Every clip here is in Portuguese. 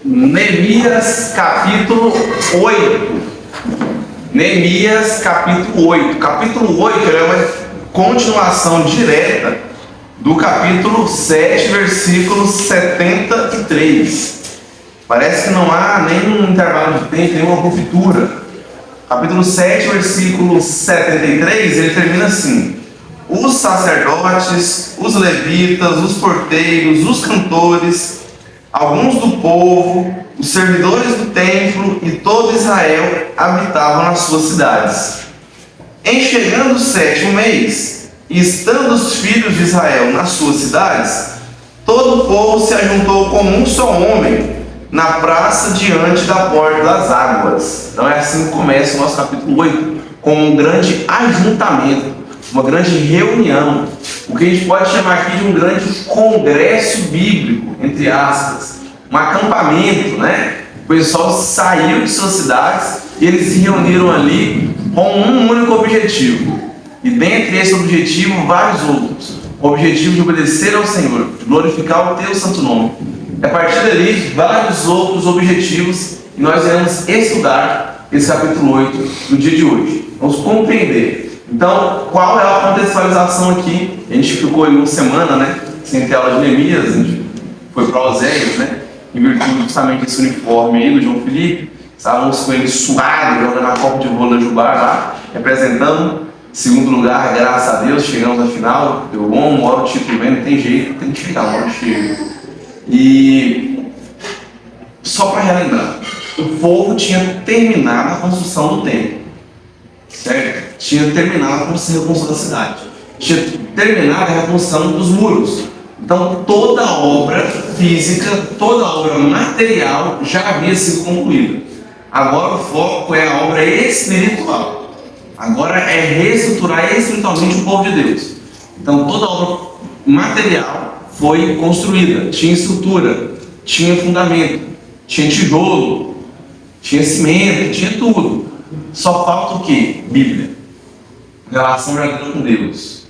Neemias capítulo 8. Neemias capítulo 8. Capítulo 8 é uma continuação direta do capítulo 7, versículo 73. Parece que não há nenhum intervalo de tempo, nenhuma ruptura. Capítulo 7, versículo 73, ele termina assim: os sacerdotes, os levitas, os porteiros, os cantores, alguns do povo, os servidores do templo e todo Israel habitavam nas suas cidades. Em chegando o 7º mês, e estando os filhos de Israel nas suas cidades, todo o povo se ajuntou como um só homem na praça diante da porta das águas. Então é assim que começa o nosso capítulo 8, com um grande ajuntamento, uma grande reunião, o que a gente pode chamar aqui de um grande congresso bíblico, entre aspas, um acampamento, né? O pessoal saiu de suas cidades e eles se reuniram ali com um único objetivo, e dentre esse objetivo, vários outros. O objetivo de obedecer ao Senhor, de glorificar o teu santo nome. A partir dali, vários outros objetivos, e nós iremos estudar esse capítulo 8 no dia de hoje. Vamos compreender. Então, qual é a contextualização aqui? A gente ficou aí uma semana, né, sem ter aula de Neemias, a gente foi para Oséias, né, em virtude justamente desse uniforme aí do João Felipe. Estávamos com ele suado, jogando a Copa de Vôlei Jubar lá, representando. Segundo lugar, graças a Deus, chegamos à final. Deu bom, uma hora o título vem, não tem jeito, tem que chegar, uma hora chega. E só para relembrar, o povo tinha terminado a construção do templo, certo? Tinha terminado a reconstrução da cidade, tinha terminado a reconstrução dos muros. Então toda a obra física, toda a obra material já havia sido concluída. Agora o foco é a obra espiritual. Agora é reestruturar espiritualmente o povo de Deus. Então toda a obra material foi construída, tinha estrutura, tinha fundamento, tinha tijolo, tinha cimento, tinha tudo. Só falta o quê? Bíblia. Relação verdadeira com Deus.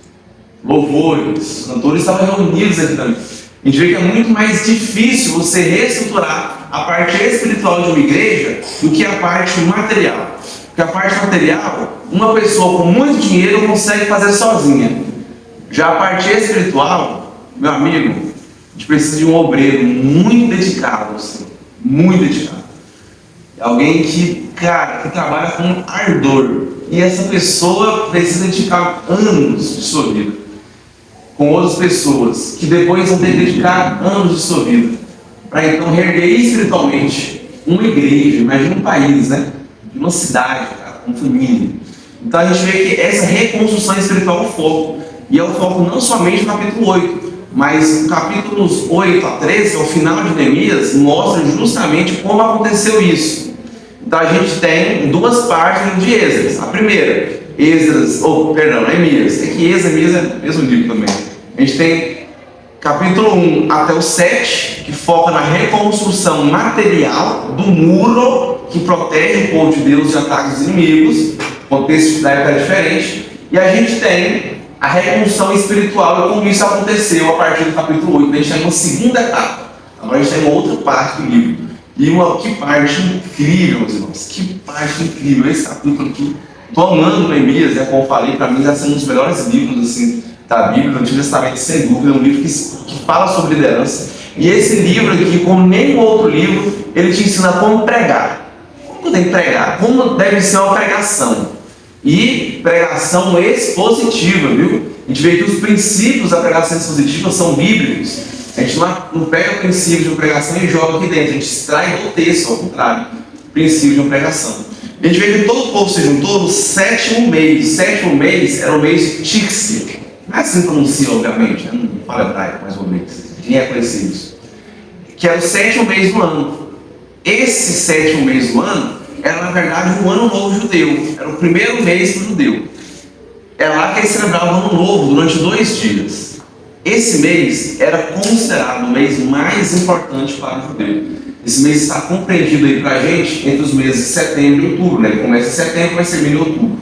Louvores, os cantores estavam reunidos aqui também. A gente vê que é muito mais difícil você reestruturar a parte espiritual de uma igreja do que a parte material. Porque a parte material, uma pessoa com muito dinheiro consegue fazer sozinha. Já a parte espiritual, meu amigo, a gente precisa de um obreiro muito dedicado, assim, muito dedicado. Alguém que, cara, que trabalha com ardor. E essa pessoa precisa dedicar anos de sua vida com outras pessoas que depois vão ter que dedicar anos de sua vida para então reerguer espiritualmente uma igreja, imagina um país, né? Uma cidade, cara, uma família. Então a gente vê que essa reconstrução espiritual é o foco. E é o foco não somente no capítulo 8, mas capítulos 8 a 13, ao final de Neemias, mostra justamente como aconteceu isso. Então a gente tem duas partes de Esdras. A primeira, Neemias. É que Esdras e Neemias é o mesmo livro também. A gente tem capítulo 1 até o 7, que foca na reconstrução material do muro que protege o povo de Deus de ataques dos inimigos. O contexto da época é diferente. E a gente tem a reconstrução espiritual e como isso aconteceu a partir do capítulo 8. A gente tem uma segunda etapa. Agora a gente tem uma outra parte do livro. E que parte incrível, meus irmãos. Que parte incrível. Esse capítulo aqui. Estou amando Neemias, né? Como eu falei, para mim já são um dos melhores livros assim, da Bíblia, do Antigo Testamento, sem dúvida. É um livro que fala sobre liderança. E esse livro aqui, como nenhum outro livro, ele te ensina como pregar. Como tem que pregar? Como deve ser uma pregação. E pregação expositiva, viu? A gente vê que os princípios da pregação expositiva são bíblicos. A gente não pega o princípio de uma pregação e joga aqui dentro. A gente extrai do texto, ao contrário, o princípio de uma pregação. A gente vê que todo o povo se juntou no 7º mês. O 7º mês era o mês de Tixi. Não é assim que pronuncia, obviamente. Não fala hebraico, mais uma vez. Ninguém é conhecido isso. Que era o 7º mês do ano. Esse 7º mês do ano era, na verdade, um ano novo judeu. Era o primeiro mês para o judeu. É lá que eles celebravam o ano novo durante 2 dias. Esse mês era considerado o mês mais importante para o judeu. Esse mês está compreendido aí para a gente entre os meses de setembro e outubro, né? Ele começa em setembro, vai terminar em outubro.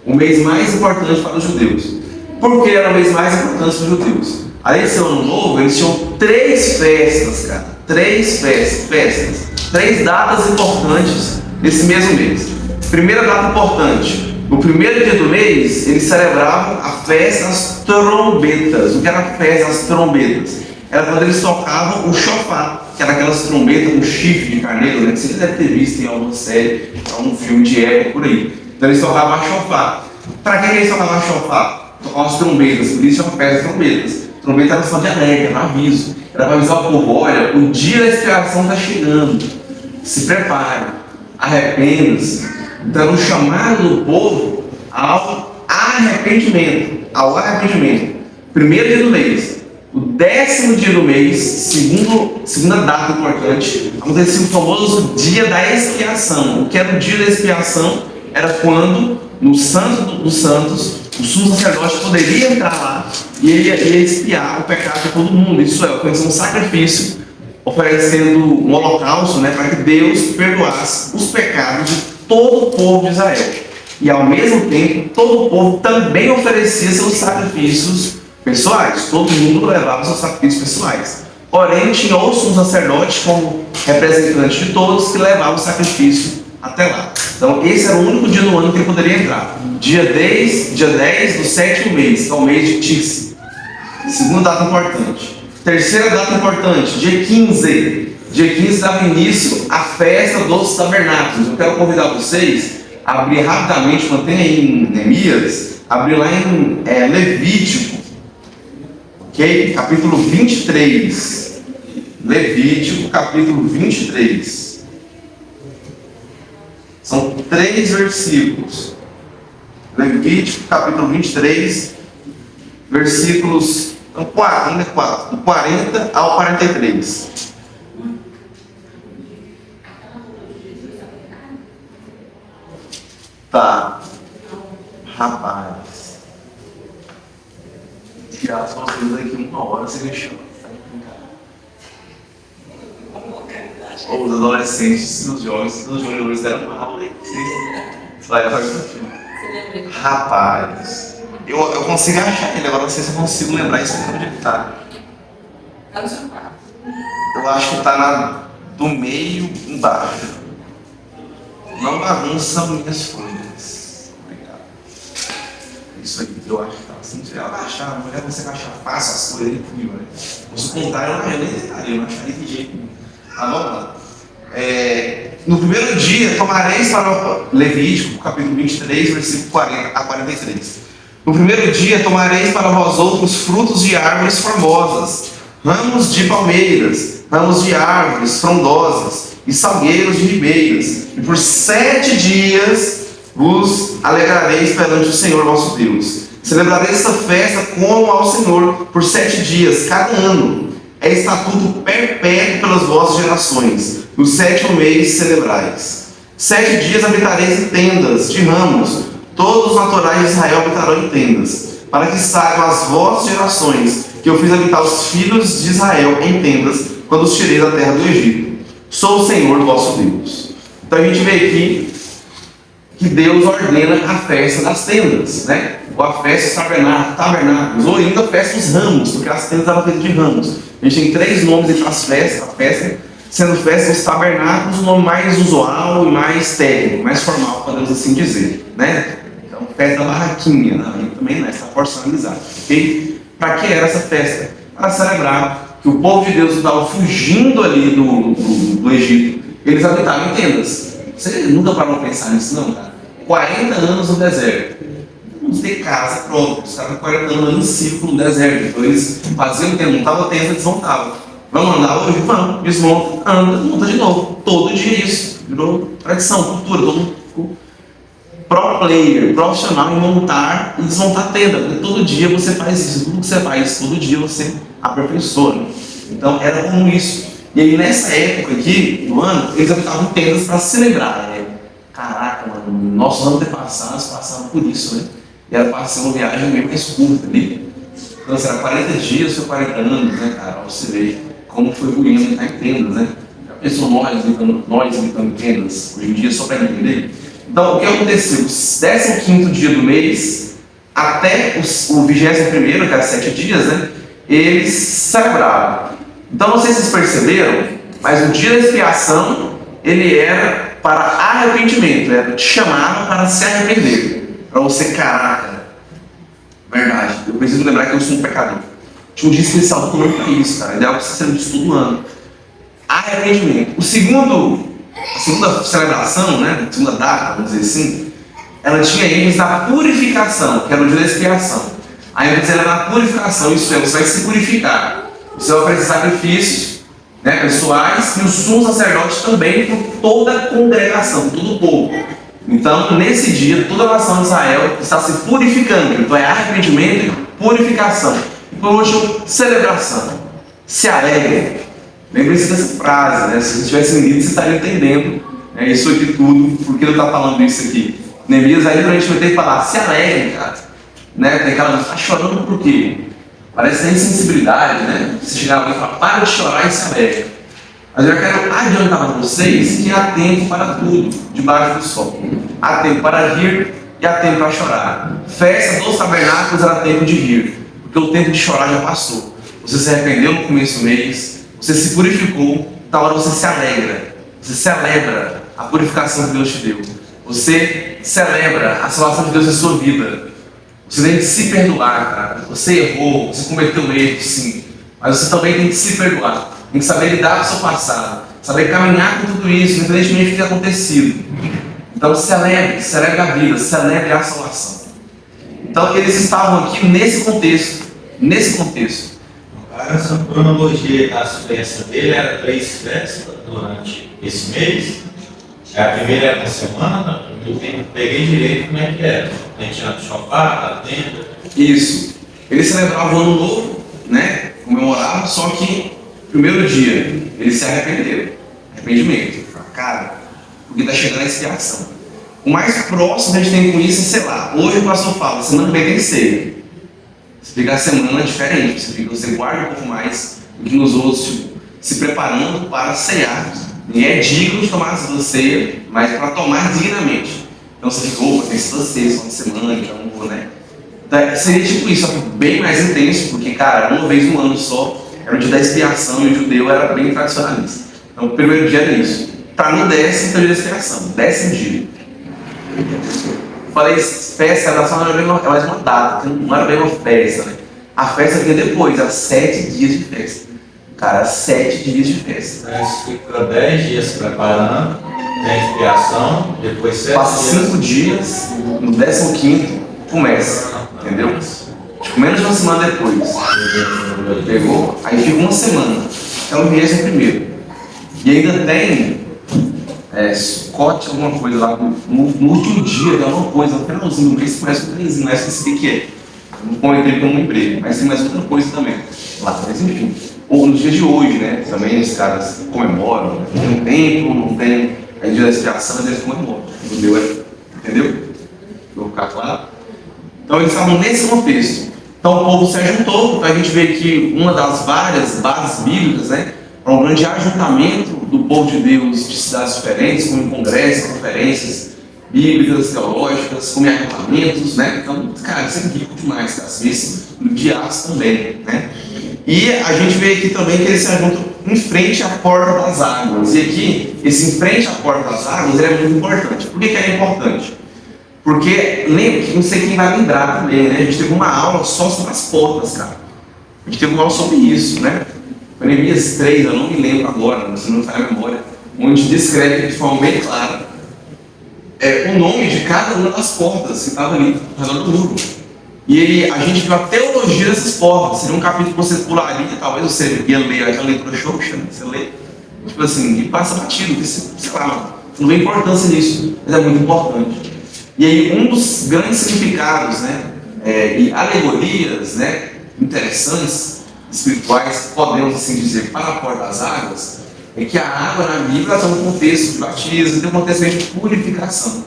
O mês mais importante para os judeus. Por que era o mês mais importante para os judeus? Além de ser o ano novo, eles tinham 3 festas, cara. 3 festas. 3 datas importantes nesse mesmo mês. Primeira data importante: no primeiro dia do mês, eles celebravam a festa das trombetas. O que era a festa das trombetas? Era quando eles tocavam o shofar, que era aquelas trombetas com chifre de carneiro, né? Que você deve ter visto em alguma série, algum filme de época por aí. Então eles tocavam a shofar. Para que eles tocavam a shofar? Tocavam as trombetas, por isso é uma festa das trombetas. Trombeta era só de alerta, era um aviso. Era para avisar o povo: olha, o dia da expiação está chegando. Se prepare, arrependa-se. Então era um chamado do povo ao arrependimento. Ao arrependimento. Primeiro dia do mês. O 10º dia do mês, segunda data importante, acontecia o famoso dia da expiação. O que era o dia da expiação? Era quando, no Santo dos Santos, o sumo sacerdote poderia entrar lá e ele ia expiar o pecado de todo mundo. Isso é, oferecer um sacrifício, oferecendo um holocausto, né, para que Deus perdoasse os pecados de todo o povo de Israel. E ao mesmo tempo, todo o povo também oferecia seus sacrifícios pessoais. Todo mundo levava seus sacrifícios pessoais. Porém, tinha o sumo sacerdote como representante de todos que levava o sacrifício até lá. Então, esse era o único dia do ano que ele poderia entrar. Dia 10 do 7º mês, que é o mês de Tissi. Segunda data importante. Terceira data importante, dia 15. Dia 15 dava início à festa dos tabernáculos. Eu quero convidar vocês a abrir rapidamente, mantém aí em Neemias, abrir lá em Levítico, ok? Capítulo 23. Levítico, capítulo 23. São 3 versículos. Levítico, capítulo 23, versículos 4, do 40 ao 43. Tá. Rapaz. Tirar as nossas daqui 1 hora, você deixou. Os adolescentes, os jovens deram uma aula aí. Rapaz, eu consigo achar ele, agora não sei se eu consigo lembrar isso onde ele está. Eu acho que está do meio embaixo. Não bagunça minhas folhas. Obrigado. Isso aí, eu acho que está assim. Se ela achar, a mulher você vai achar fácil as coisas aí comigo, né? Se contar, eu nem tentaria, eu não acharia de jeito nenhum. Tá, vamos lá. No primeiro dia, tomareis para Levítico, capítulo 23, versículo 40 a 43. No primeiro dia, tomareis para vós outros frutos de árvores formosas, ramos de palmeiras, ramos de árvores frondosas e salgueiros de ribeiras. E por 7 dias vos alegrareis perante o Senhor vosso Deus. Celebrareis esta festa como ao Senhor por 7 dias, cada ano. É estatuto perpétuo pelas vossas gerações. No 7º mês celebrais. 7 dias habitareis em tendas de ramos. Todos os naturais de Israel habitarão em tendas. Para que saibam as vossas gerações que eu fiz habitar os filhos de Israel em tendas quando os tirei da terra do Egito. Sou o Senhor vosso Deus. Então a gente vê aqui que Deus ordena a festa das tendas, né? Ou a festa dos tabernáculos, ou ainda a festa dos ramos, porque as tendas eram feitas de ramos. A gente tem 3 nomes entre as festas, a festa sendo festa dos tabernáculos, o nome mais usual e mais técnico, mais formal, podemos assim dizer, né? Então, festa da barraquinha, né? Também não é, está personalizado, ok? Para que era essa festa? Para celebrar que o povo de Deus estava fugindo ali do Egito, eles habitavam em tendas. Você nunca parou para pensar nisso, não, cara? 40 anos no deserto. Não tem casa pronta. Os caras 40 anos em círculo no deserto. Então eles faziam tenda, montavam tenda, desmontavam. Vamos andar hoje? Vamos. Desmonta, anda, monta de novo. Todo dia isso. Virou tradição, cultura. Todo mundo ficou pro player, profissional em montar e desmontar tenda. Todo dia você faz isso. Tudo que você faz, todo dia você aperfeiçoa. Então era como isso. E aí nessa época aqui do ano, eles habitavam tendas para celebrar, né? Caraca, mano, nossos antepassados passavam por isso, né? E era para ser uma viagem meio mais curta ali. Então, será 40 dias ou 40 anos, né, cara? Você vê como foi o William estar em tendas, né? Já pensou nós habitando em tendas, hoje em dia, só para entender? Então, o que aconteceu? O 15º dia do mês, até o 21º, que era 7 dias, né? Eles celebravam. Então, não sei se vocês perceberam, mas o dia da expiação ele era para arrependimento, era te chamava para se arrepender, para você, caraca, verdade, eu preciso lembrar que eu sou um pecador. Tinha um dia especial do para isso, cara, ideal que você sendo disso todo ano. Arrependimento. A segunda celebração, né, a segunda data, vamos dizer assim, ela tinha ênfase na purificação, que era o dia da expiação. A ênfase era na purificação, isso é, você vai se purificar. Você vai oferecer sacrifícios, né, pessoais, e o sumo sacerdote também por toda a congregação, por todo o povo. Então, nesse dia, toda a nação de Israel está se purificando. Então, é arrependimento e purificação. E por último, celebração. Se alegre. Lembre-se dessa frase, né? Se você tivesse lido, você estaria entendendo, né, isso aqui tudo, por que ele está falando isso aqui. Neemias aí durante vai ter que falar, se alegre, cara. Né? Tem aquela, está chorando por quê? Parece que tem insensibilidade, né? Você chegar lá e falar, para de chorar e se alegre. Mas eu já quero adiantar para vocês que há tempo para tudo, debaixo do sol. Há tempo para rir e há tempo para chorar. Festa dos tabernáculos era tempo de rir, porque o tempo de chorar já passou. Você se arrependeu no começo do mês, você se purificou, da hora você se alegra. Você celebra a purificação que Deus te deu. Você celebra a salvação de Deus na sua vida. Você tem que se perdoar, cara. Você errou, você cometeu erro, sim. Mas você também tem que se perdoar. Tem que saber lidar com o seu passado. Saber caminhar com tudo isso, independentemente do que tem acontecido. Então celebre a vida, celebre a salvação. Então eles estavam aqui nesse contexto. Nesse contexto. Essa cronologia das festas dele era 3 festas durante esse mês. A primeira era na semana, eu peguei direito como é que era. A gente tinha chofar, a tenda. Isso. Eles celebravam o ano novo, né? Comemoravam, só que primeiro dia eles se arrependeram. Arrependimento. Cara, porque está chegando a expiação. O mais próximo que a gente tem com isso é, sei lá, hoje o pastor fala, semana que vem tem ceia. Você fica a semana diferente, você guarda um pouco mais do que nos outros, tipo, se preparando para ceiar. E é digno de tomar a ceia, mas para tomar dignamente. Então você fica, opa, tem essa ceia, só uma semana, então, né? Então, seria tipo isso, só que bem mais intenso, porque, cara, uma vez no ano só, era o dia da expiação e o judeu era bem tradicionalista. Então o primeiro dia era isso. Tá no 10º, então, dia da expiação, 10º dia. Falei, festa, era só mais uma data, não era bem uma festa, né? A festa vinha depois, era 7 dias de festa. Cara, 7 dias de festa. Nós ficamos 10 dias preparando, tem expiação, depois 7 passa dias. 5 dias, no 15º começa, entendeu? Tipo, menos de uma semana depois. Pegou? Aí fica uma semana. Então o mês é primeiro. E ainda tem Scott, alguma coisa lá, no último dia, tem alguma coisa, no finalzinho do mês, começa um trenzinho, não é esse que é. Eu não comentei como um emprego, mas tem mais outra coisa também. Lá, mas enfim. Ou nos dias de hoje, né? Também os caras comemoram, né? Não tem tempo, não tem. Aí dia da expiação, eles comemoram. Entendeu? Vou ficar claro? Então eles estavam nesse contexto. Então o povo se ajuntou, então a gente vê que uma das várias bases bíblicas, né? Para um grande ajuntamento do povo de Deus de cidades diferentes, como em congressos, conferências bíblicas, teológicas, como em acampamentos, né? Então, cara, isso é rico demais, às vezes, no dias também, né? E a gente vê aqui também que eles se ajuntam em frente à porta das águas. E aqui, esse em frente à porta das águas ele é muito importante. Por que é importante? Porque, não sei quem vai lembrar também, né? A gente teve uma aula só sobre as portas, cara. A gente teve uma aula sobre isso, né? Neemias 3, eu não me lembro agora, se não me falha a memória, onde descreve de forma bem clara o nome de cada uma das portas que estava ali ao redor do muro. E a gente viu a teologia dessas portas. Seria um capítulo que você pularia, talvez você ia ler aquela leitura xoxa, né? Você lê, tipo assim, e passa batido, porque você, sei lá, não vê importância nisso, mas é muito importante. E aí, um dos grandes significados, né, e alegorias, né, interessantes, espirituais, podemos assim dizer, para a porta das águas, é que a água na Bíblia está no contexto de batismo, tem um contexto de purificação.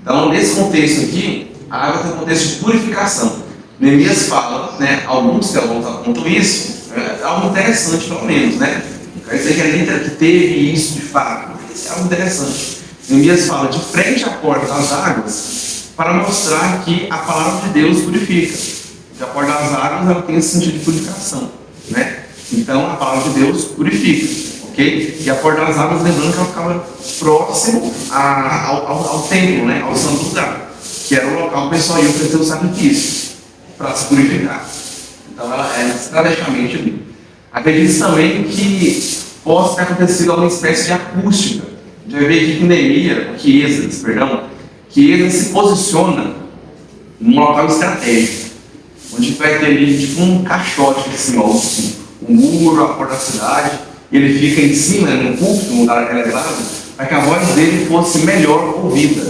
Então, nesse contexto aqui, a água tem um contexto de purificação. Neemias fala, né, alguns teólogos apontam isso, algo interessante pelo menos, né? Quer dizer que a gente teve isso de fato, isso é algo interessante. Neemias fala de frente à porta das águas para mostrar que a palavra de Deus purifica. Que a porta das águas ela tem esse sentido de purificação, né? Então a palavra de Deus purifica, ok? ok? E a Porta das Águas, lembrando que ela ficava próximo ao templo, né? Ao santo lugar, que era o local que o pessoal ia oferecer o sacrifício para se purificar. Então ela é estrategicamente ali. Acredito também que possa ter acontecido alguma espécie de acústica. Já ver aqui que Esdras se posiciona num local estratégico, onde vai ter ali tipo um caixote assim, ó, um muro, a porta da cidade, e ele fica em cima, num púlpito, num lugar elevado, para que a voz dele fosse melhor ouvida.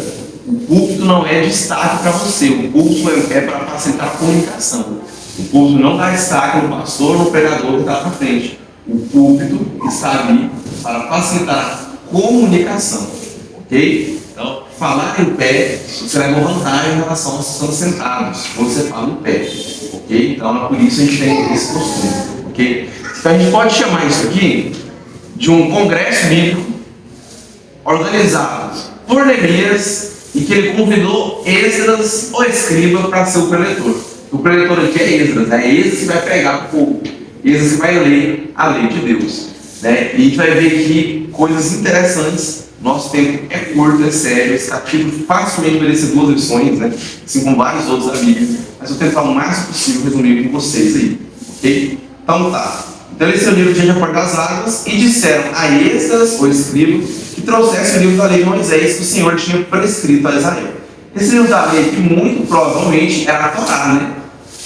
O púlpito não é destaque para você, o púlpito é para facilitar a comunicação. O púlpito não dá destaque no pastor ou no pregador que está na frente. O púlpito está ali para facilitar a comunicação, ok? Então, falar em pé, você leva vantagem em relação aos que estão sentados, quando você fala em pé, ok? Então, por isso a gente tem esse costume, ok? Então, a gente pode chamar isso aqui de um congresso bíblico organizado por Neemias e que ele convidou Esdras, o escriba, para ser o preletor. O preletor aqui é Esdras, é Esdras que vai pregar para o povo, Esdras que vai ler a lei de Deus, né? E a gente vai ver aqui coisas interessantes. Nosso tempo é curto, é sério, esse capítulo facilmente merece 2 lições, né? Assim como vários outros da Bíblia, mas eu vou tentar o máximo possível resumir com vocês aí, ok? Então tá. Então esse é o livro de A Porta das Águas, e disseram a Esdras, o escriba, que trouxesse o livro da lei de Moisés que o Senhor tinha prescrito a Israel. Esse livro da lei, que muito provavelmente era a Torá, né?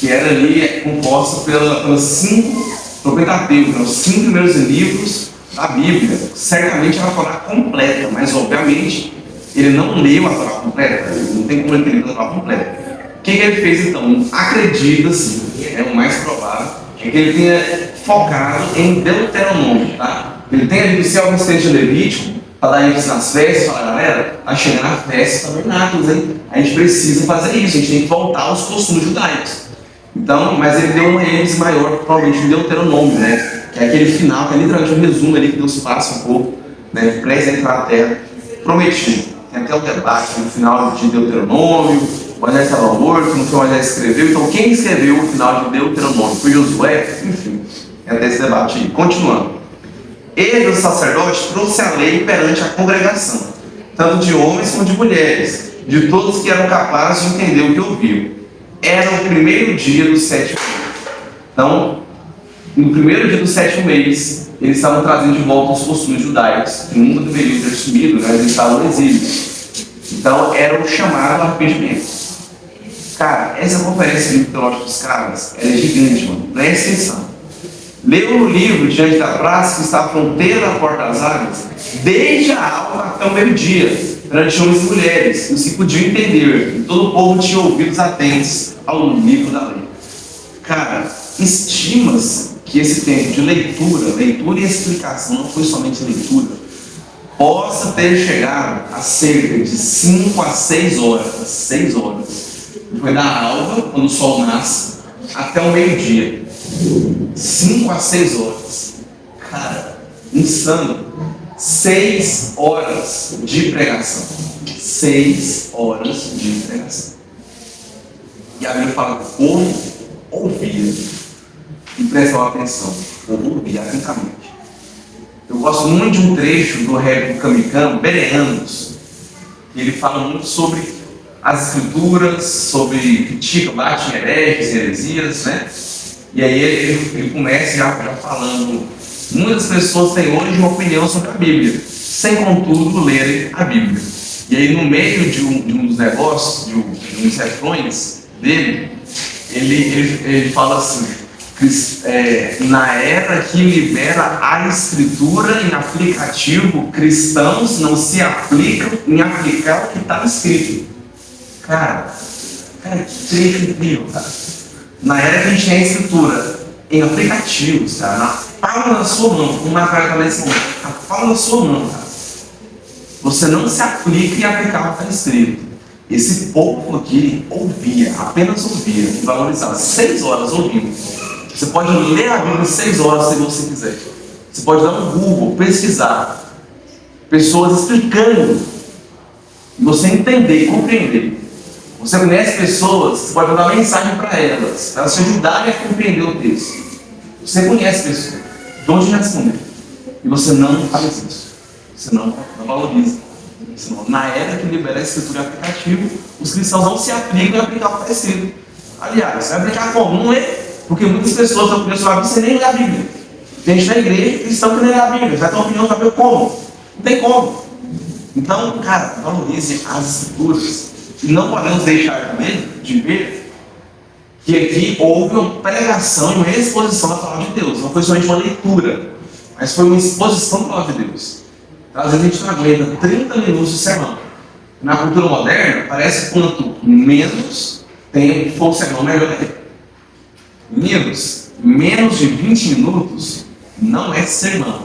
Que era ali composta pelos 5 do Pentateuco, os 5 primeiros livros da Bíblia. Certamente era a Torá completa, mas obviamente ele não leu a Torá completa, não tem como ele ter lido a Torá completa. O que ele fez então? Acredita-se, é o mais provável, que ele tenha focado em Deuteronômio, tá? Ele tem ali o céu de Levítico, para dar ênfase nas festas, falar, galera, está chegando a festa tabernáculos, hein? A gente precisa fazer isso, a gente tem que voltar aos costumes judaicos. Então, mas ele deu uma ênfase maior, provavelmente, em Deuteronômio, né? Que é aquele final, que é literalmente um resumo ali que Deus passa um pouco, né? Prestes a entrar na terra prometido. Tem até o debate no final de Deuteronômio, Moisés estava morto, não foi Moisés que escreveu, então quem escreveu o final de Deuteronômio? Foi Josué? Enfim, é até esse debate aí. Continuando. Ele, o sacerdote, trouxe a lei perante a congregação, tanto de homens como de mulheres, de todos que eram capazes de entender o que ouviam. Era o primeiro dia do 7º mês. Então, no primeiro dia do 7º mês, eles estavam trazendo de volta os costumes judaicos, que nunca deveriam ter sumido, né? Eles estavam no exílio. Então, era o chamado arrependimento. Cara, essa conferência de teológica dos caras é gigante, mano. Presta atenção. Leu o livro diante da praça que está à fronteira da Porta das Águas, desde a alva até o meio-dia, perante homens e mulheres, os que podiam entender, e todo o povo tinha ouvidos atentos ao livro da lei. Cara, estima-se que esse tempo de leitura e explicação, não foi somente leitura, possa ter chegado a cerca de 5 a 6 horas. 6 horas. Foi da alva, quando o sol nasce, até o meio-dia. 5 a 6 horas. Cara, insano. 6 horas de pregação. 6 horas de pregação. E a Bíblia fala que o povo ouvia. E prestava atenção. O povo ouvia atentamente. Eu gosto muito de um trecho do rap do Kamikam, Bereanos. Ele fala muito sobre as escrituras, sobre critica, bate em hereges e heresias, né? E aí ele começa já falando, muitas pessoas têm hoje uma opinião sobre a Bíblia, sem contudo lerem a Bíblia. E aí no meio de um dos negócios, de uns refrões dele, ele fala assim, na era que libera a escritura em aplicativo, cristãos não se aplicam em aplicar o que está escrito. Cara, que trecho incrível, cara. Na era que a gente tem a escritura em aplicativos, cara, na palma da sua mão, como na carta da lição, na palma da sua mão, cara. Você não se aplica em aplicar o que está escrito. Esse povo aqui ouvia, apenas ouvia, e valorizava. 6 horas ouvindo. Você pode ler a Bíblia em 6 horas se você quiser. Você pode dar um Google, pesquisar. Pessoas explicando. E você entender e compreender. Você conhece pessoas, você pode dar mensagem para elas te ajudarem a compreender o texto. Você conhece pessoas. De onde responder? e você não faz isso. Você não valoriza. Senão, na era que libera a escritura em aplicativo, os cristãos não se aplicam em aplicar o que está escrito. Aliás, vai aplicar como? Não lê. Porque muitas pessoas estão conhecendo a Bíblia sem nem ler a Bíblia. Tem gente na igreja cristão que nem lê a Bíblia. Vai ter uma opinião, saber como. Não tem como. Então, cara, valorize as escrituras. E não podemos deixar também de ver que aqui houve uma pregação e uma exposição da palavra de Deus. Não foi somente uma leitura, mas foi uma exposição da palavra de Deus. Então, às vezes a gente não aguenta 30 minutos de sermão. Na cultura moderna, parece que quanto menos tempo for o sermão, melhor é. Meninos, menos de 20 minutos não é sermão.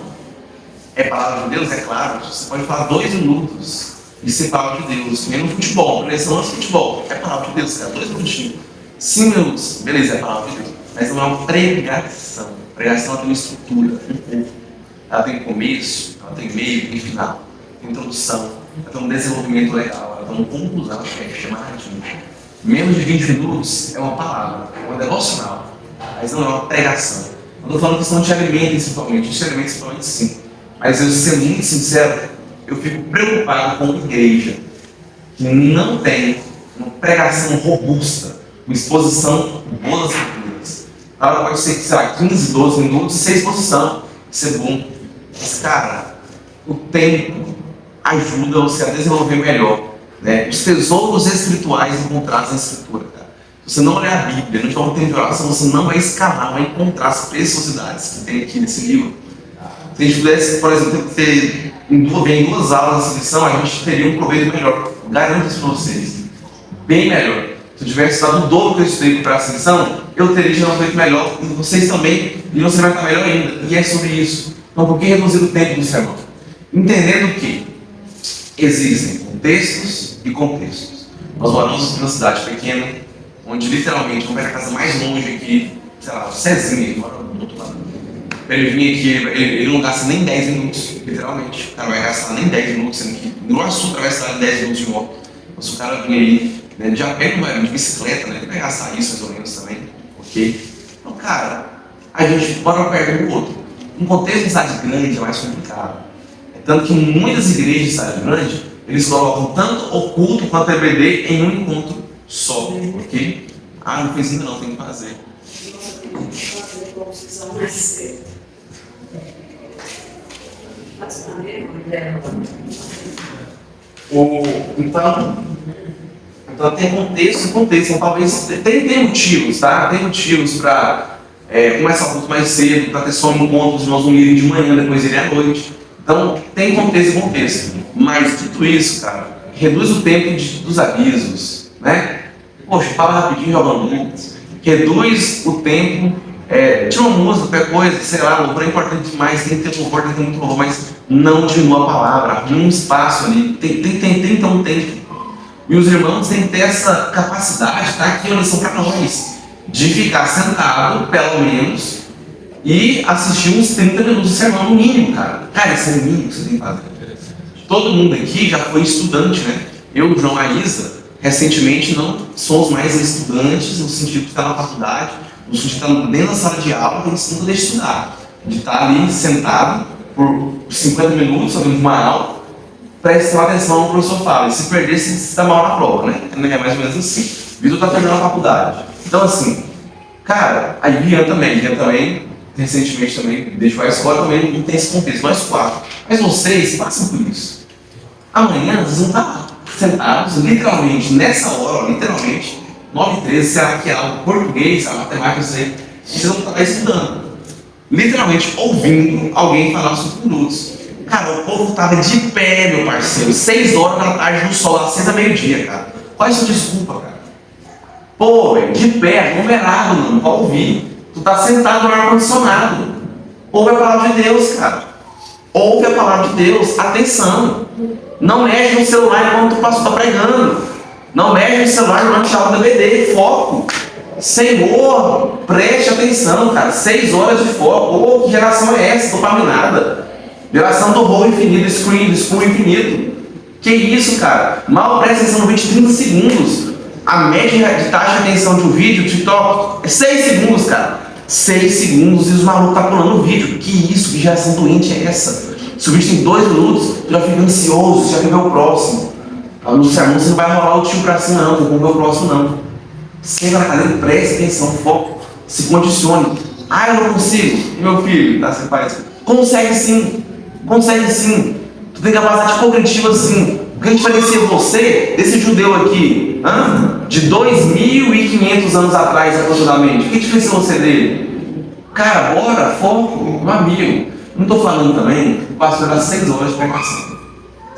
É palavra de Deus, é claro. Você pode falar 2 minutos e ser palavra de Deus. Menos futebol, preleção antes do futebol. É palavra de Deus, cara. 2 minutinhos. 5 minutos, beleza, é palavra de Deus. Mas não é uma pregação. Pregação ela tem uma estrutura, ela tem começo, ela tem meio, tem final, tem introdução, ela tem um desenvolvimento legal, ela tem uma conclusão, que é chamadinho. Menos de 20 minutos é uma palavra, é uma devocional, mas não é uma pregação. Eu estou falando questão de alimento principalmente sim. Mas eu, sendo muito sincero, eu fico preocupado com a igreja que não tem uma pregação robusta, uma exposição boa das escrituras. Ela pode ser, sei lá, 15, 12 minutos e ser exposição, ser bom. Mas, cara, o tempo ajuda você a desenvolver melhor, né? Os tesouros espirituais encontrados na escritura, cara. Se você não olhar a Bíblia, não tiver um tempo de oração, você não vai escalar, vai encontrar as preciosidades que tem aqui nesse livro. Se a gente pudesse, por exemplo, ter em 2 aulas dessa lição, a gente teria um proveito melhor. Garanto isso para vocês. Bem melhor. Se eu tivesse dado o dobro que eu estudei para essa lição, eu teria já um proveito melhor. E vocês também, e você vai estar melhor ainda. E é sobre isso. Então, por que reduzir o tempo do sermão? Entendendo que existem contextos e contextos. Nós moramos numa cidade pequena, onde literalmente, vamos ver a casa mais longe aqui, sei lá, o Cezinha, que mora do outro lado. Ele vinha aqui, ele não gasta nem 10 minutos, literalmente. O cara vai gastar nem 10 minutos, sendo que no Açúcar vai gastar 10 minutos de moto. Mas o cara vinha aí, né, de a pé, de bicicleta, né, ele vai gastar isso mais ou menos também, ok? Então, cara, a gente mora perto um do outro. Um contexto de cidade grande é mais complicado. É tanto que muitas igrejas de cidade grande, eles colocam tanto o culto quanto a EBD em um encontro só, ok? Ah, não fez ainda não, tem que fazer. Então tem contexto e contexto. Então, talvez tem motivos, tá? Tem motivos para começar o culto mais cedo, para ter só um encontro, os irmãos unirem de manhã, depois irem à noite. Então tem contexto e contexto. Mas dito isso, cara, reduz o tempo dos avisos, né? Poxa, fala rapidinho jogando luz. Reduz o tempo. Tira uma música, qualquer coisa, sei lá, louvor é importante demais, tem que ter louvor, tem que ter muito louvor, mas não diminua a palavra, abre um espaço ali, tem um tempo. E os irmãos têm que ter essa capacidade, tá? Aqui é uma lição para nós, de ficar sentado, pelo menos, e assistir uns 30 minutos de sermão no mínimo, cara. Cara, isso é o mínimo que você tem que fazer. Todo mundo aqui já foi estudante, né? Eu, o João, a Isa, recentemente não somos mais estudantes, no sentido de estar na faculdade, no sentido de estar dentro da sala de aula, que a gente nunca deixa de estudar. De estar ali sentado por 50 minutos, ouvindo uma aula, prestando atenção no que o professor fala. E se perder, se dá mal na prova, né? É mais ou menos assim. Vitor está terminando a faculdade. Então, assim, cara, a Rian também, recentemente também, deixou a escola, também não tem esse contexto, nós 4. Mas vocês passam por isso. Amanhã, vocês vão estar sentados, literalmente, nessa hora, literalmente, 9h13, será que é algo português, a matemática, vocês vão estar estudando. Literalmente, ouvindo alguém falar uns 5 minutos. Cara, o povo estava de pé, meu parceiro, 6 horas da tarde no sol, às 6 da meio-dia, cara. Qual é a sua desculpa, cara? Pô, velho, de pé, aglomerado, mano, pra ouvir. Tu tá sentado no ar-condicionado. Ouve a palavra de Deus, cara. Ouve a palavra de Deus, atenção. Não mexe no celular enquanto o pastor está pregando. Não mexe no celular enquanto está o DVD, foco. Senhor, preste atenção, cara. 6 horas de foco. Ô, que geração é essa? Dopaminada. Geração do rolo infinito, do scroll infinito. Que isso, cara? Mal presta atenção no vídeo de 30 segundos. A média de taxa de atenção de um vídeo, TikTok, é 6 segundos, cara. 6 segundos e os malucos tá pulando o vídeo. Que isso? Que geração doente é essa? Se o vídeo tem 2 minutos, tu já fica ansioso, já quer ver o próximo. No sermão você não vai rolar o tio pra cima não, não ver o próximo não. Senta na cadeira, preste atenção, foco, se condicione. Ah, eu não consigo. E meu filho, tá sem pai? Consegue sim, consegue sim. Tu tem capacidade cognitiva sim. O que diferencia você desse judeu aqui, de 2.500 anos atrás aproximadamente? O que diferencia você dele? Cara, bora, foco, meu amigo. Não estou falando também que o pastor dá 6 horas de pregação.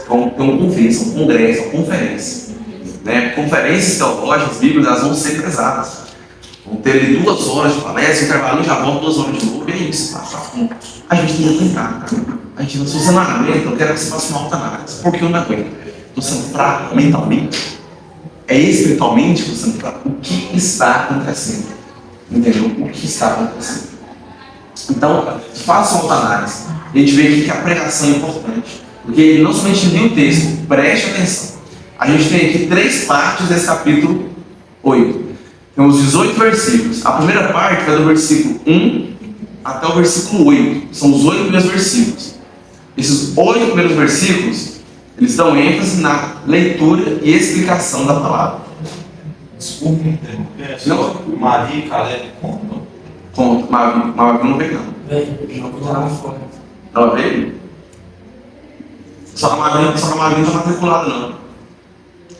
Então, tem uma conferência, um congresso, uma conferência. Né? Conferências teológicas, bíblicas, elas vão ser pesadas. Vão ter ali 2 horas de palestra, intervalo já volta 2 horas de novo, e é isso. Tá? A gente tem que aguentar, cara. A gente, se você não aguenta, eu quero que você faça uma autoanálise. Por que eu não aguento? Estou sendo fraco mentalmente? É espiritualmente que eu estou sendo fraco? O que está acontecendo? Entendeu? O que está acontecendo? Então, faça uma autoanálise. A gente vê aqui que a pregação é importante. Porque ele não somente lia o texto, preste atenção. A gente tem aqui 3 partes desse capítulo 8. Temos 18 versículos. A primeira parte vai do versículo 1 até o versículo 8. São os 8 primeiros versículos. Esses 8 primeiros versículos, eles dão ênfase na leitura e explicação da palavra. Desculpa interromper. Não. Maria e Caleb contam? Conta. Maria não veio não. Veio, já lá fora. Ela veio? Só que a Maria não está matriculada não.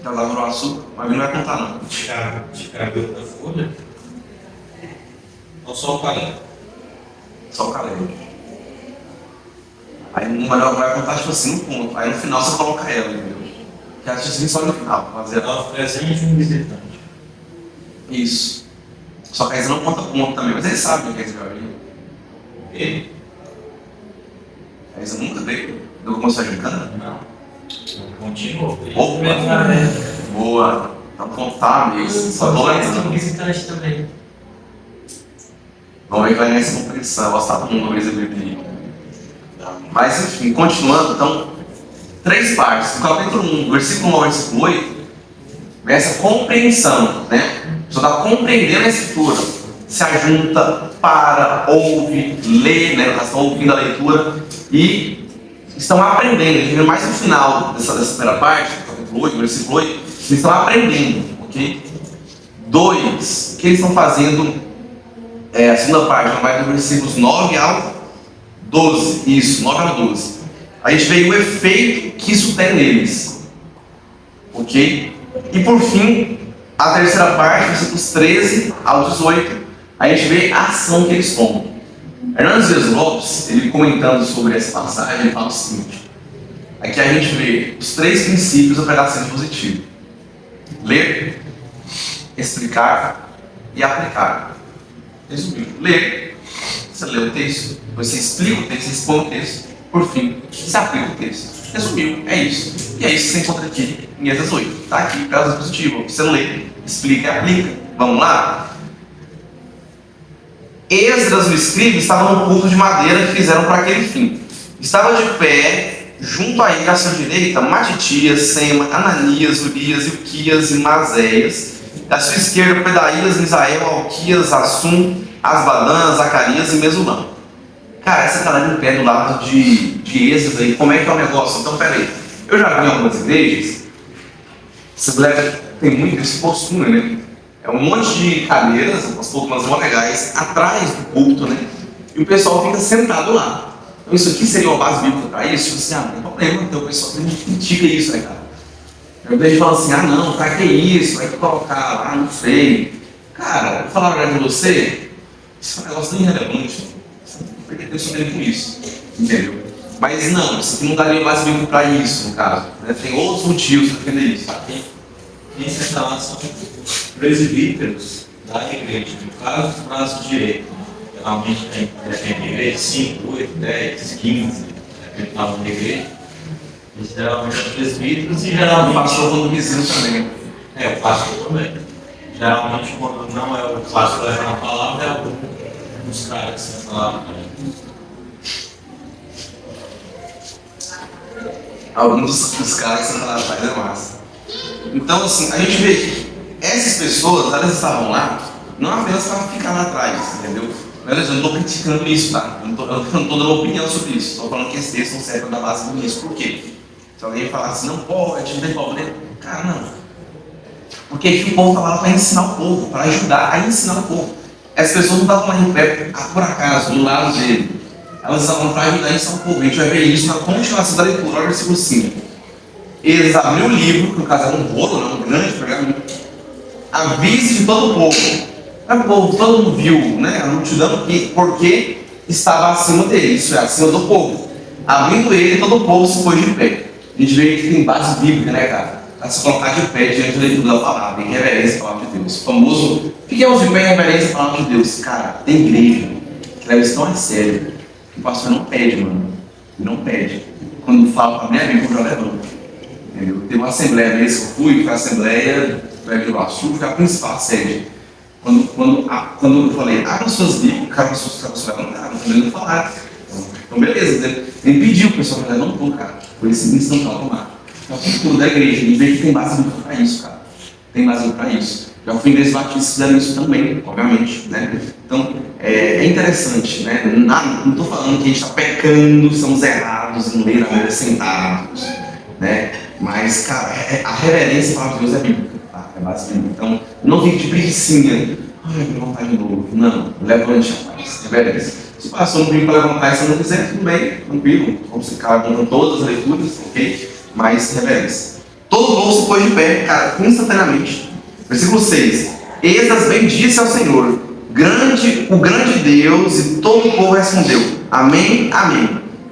Ela lavrou açúcar, a Maria não vai contar não. Tiago da Folha? Ou só o Caleb? Só o Caleb. Aí não vai contar tipo assim, um ponto. Aí no final você coloca ela, entendeu? Que ela assiste só no final. Fazer Ela presente de um visitante. isso. Só que a Isa não conta ponto também, mas eles sabem o que é Isa veio. Ele? A Isa nunca veio. Eu começou a gincana? Não. Continuou. Opa! Boa! Então contar mesmo. Só tô lembrando. Visitante também. Vamos ver que vai ganhar essa compreensão. Gostar todo mundo do aí. Mas enfim, continuando, então, 3 partes. No capítulo 1, versículo 1 ao versículo 8, vem essa compreensão, né? Só está compreendendo a escritura. Se ajunta, para, ouve, lê, né? Elas estão ouvindo a leitura e estão aprendendo. A gente vê mais no final dessa primeira parte, capítulo 8, versículo 8, eles estão aprendendo, ok? 2, o que eles estão fazendo? A segunda parte vai dos versículos 9 ao 12, isso, 9 ao 12. A gente vê o efeito que isso tem neles, ok? E por fim, a terceira parte, versículos 13 ao 18, a gente vê a ação que eles tomam. Hernandes Dias Lopes, ele comentando sobre essa passagem, ele fala o seguinte: aqui a gente vê os 3 princípios da pregação positiva: ler, explicar e aplicar. Resumindo, ler, você lê o texto, depois você explica o texto, você expõe o texto, por fim, você aplica o texto. Resumiu, é isso. E é isso que você encontra aqui em Esdras 8. Está aqui, pregação positiva. Você lê, explica e aplica. Vamos lá? Esdras, o escriba, estava num púlpito de madeira que fizeram para aquele fim. Estava de pé, junto a ele, à sua direita, Matitias, Sema, Ananias, Urias, Ilquias e Mazéias. À sua esquerda, Pedaías, Misael, Alquias, Assum, Asbadã, Zacarias e Mesulão. Cara, essa galera em pé do lado de Esdras aí, como é que é o negócio? Então, peraí. Eu já vi em algumas igrejas, essa galera tem muito esse costume, né? É um monte de cadeiras, umas poltronas mó legais, atrás do púlpito, né? E o pessoal fica sentado lá. Então isso aqui seria uma base bíblica para isso? Tipo assim, não tem problema, então o pessoal critica isso, né, cara? Eu vejo falando assim, não, pra que isso? Vai colocar lá, não sei. Cara, vou falar a verdade pra você, isso é um negócio tão irrelevante. Você não perde tempo sobre com isso, entendeu? Mas não, isso aqui não daria base bíblica para isso, no caso. Né? Tem outros motivos para defender isso. Quem se são presbíteros da igreja, no caso, do braço direito. Geralmente tem igreja 5, 8, 10, 15, depende do tamanho da igreja. E geralmente são presbíteros e geralmente. O pastor quando visita também. O pastor também. Geralmente, quando não é o pastor levando a palavra, é um dos caras que se falavam também. Alguns dos caras que você fala atrás é massa. Então, assim, a gente vê que essas pessoas, elas estavam lá, não apenas para ficar lá atrás, entendeu? Beleza? Eu não estou criticando isso, tá? Eu não estou dando opinião sobre isso. Estou falando que esse texto não serve para dar base nisso. Por quê? Se alguém falar assim, não pode, não tem problema. Cara, não. Porque aqui o povo está lá para ensinar o povo, para ajudar a ensinar o povo. Essas pessoas não estavam lá em pé, por acaso, do lado dele. Elas estavam para ajudar a ensinar o povo. A gente vai ver isso na continuação da leitura, olha o versículo 5. Eles abriram o livro, que no caso era um rolo, um grande pergaminho, à vista de todo o povo. O povo, todo mundo viu, né? A multidão, porque estava acima dele, isso é, acima do povo. Abrindo ele, todo o povo se pôs de pé. A gente vê que tem base bíblica, né, cara? Para se colocar de pé diante da leitura da palavra, em reverência à palavra de Deus. O famoso, fiquemos de pé em reverência à palavra de Deus. Cara, tem igreja que leva isso tão a sério, que o pastor não pede, mano. Ele não pede. Quando fala para minha amiga, eu já levanto. Entendeu? Teve uma assembleia mesmo, eu fui para a assembleia, vai vir o Sul, foi a principal sede. Quando eu falei, abra suas bíblias, cara, as pessoas levantaram, não falaram. Então, beleza, ele pediu o pessoal que levantou, cara. Foi esse ensino para tomar. Então, tudo da igreja, e vejo que tem base bíblica para isso, cara. Tem base para isso. Já fui em igrejas batistas que fizeram isso também, obviamente, né? Então, é interessante, né? Não estou falando que a gente está pecando, somos errados em ler a Bíblia sentados, né? Mas, cara, a reverência para Deus é bíblica, tá? É base bíblica. Então, não fique de preguicinha. Ai, vou levantar de novo. Não, levante, rapaz. Reverência. Se o pastor não vir para levantar e se não quiser, tudo bem, tranquilo. Vamos ficar com todas as leituras, ok? Mas reverência. Todo o povo se pôs de pé, cara, instantaneamente. Versículo 6. Esdras bendisse ao Senhor, o grande Deus, e todo o povo respondeu: Amém, Amém.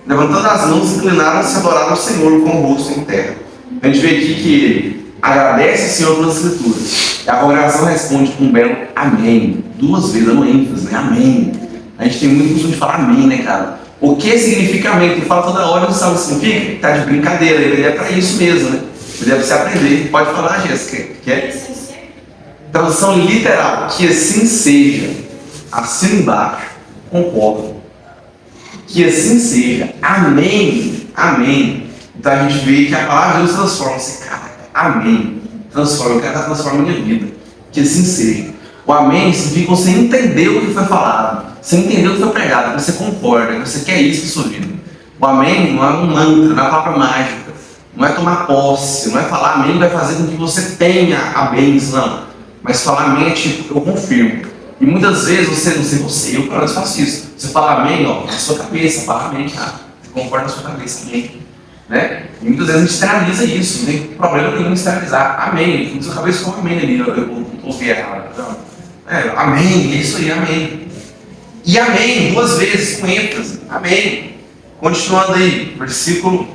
Levantando as mãos, inclinaram-se e adoraram o Senhor com o rosto em terra. A gente vê aqui que ele agradece ao Senhor pelas escrituras. E a congregação responde com um belo Amém. 2 vezes, dando ênfase, né? Amém. A gente tem muito costume de falar Amém, né, cara? O que significa Amém? Tu fala toda hora, não sabe o que significa? Tá de brincadeira, ele é para isso mesmo, né? Ele é para você aprender. Pode falar, Jéssica. Quer? Tradução literal, que assim seja. Assim embaixo, concordo. Que assim seja. Amém. Amém. Então a gente vê que a palavra de Deus transforma-se. Cara, amém. Transforma. Eu quero que ela transforme a minha vida. Que assim seja. O amém significa você entender o que foi falado. Você entendeu o que foi pregado. Você concorda. Você quer isso para sua vida. O amém não é um mantra, não é uma palavra mágica. Não é tomar posse. Não é falar amém vai fazer com que você tenha a bênção. Não. Mas falar amém é tipo, eu confirmo. E muitas vezes você, não sei você, eu pelo menos faço isso. Você fala amém, ó, na sua cabeça, fala amém, cara. Você concorda na sua cabeça, amém. Né? E muitas vezes a gente externaliza isso, não tem problema nenhum em externalizar. Amém. Na sua cabeça fala amém ali, eu ouvi errado. Amém, é isso aí, amém. E amém, 2 vezes, com ênfase. Amém. Continuando aí, versículo.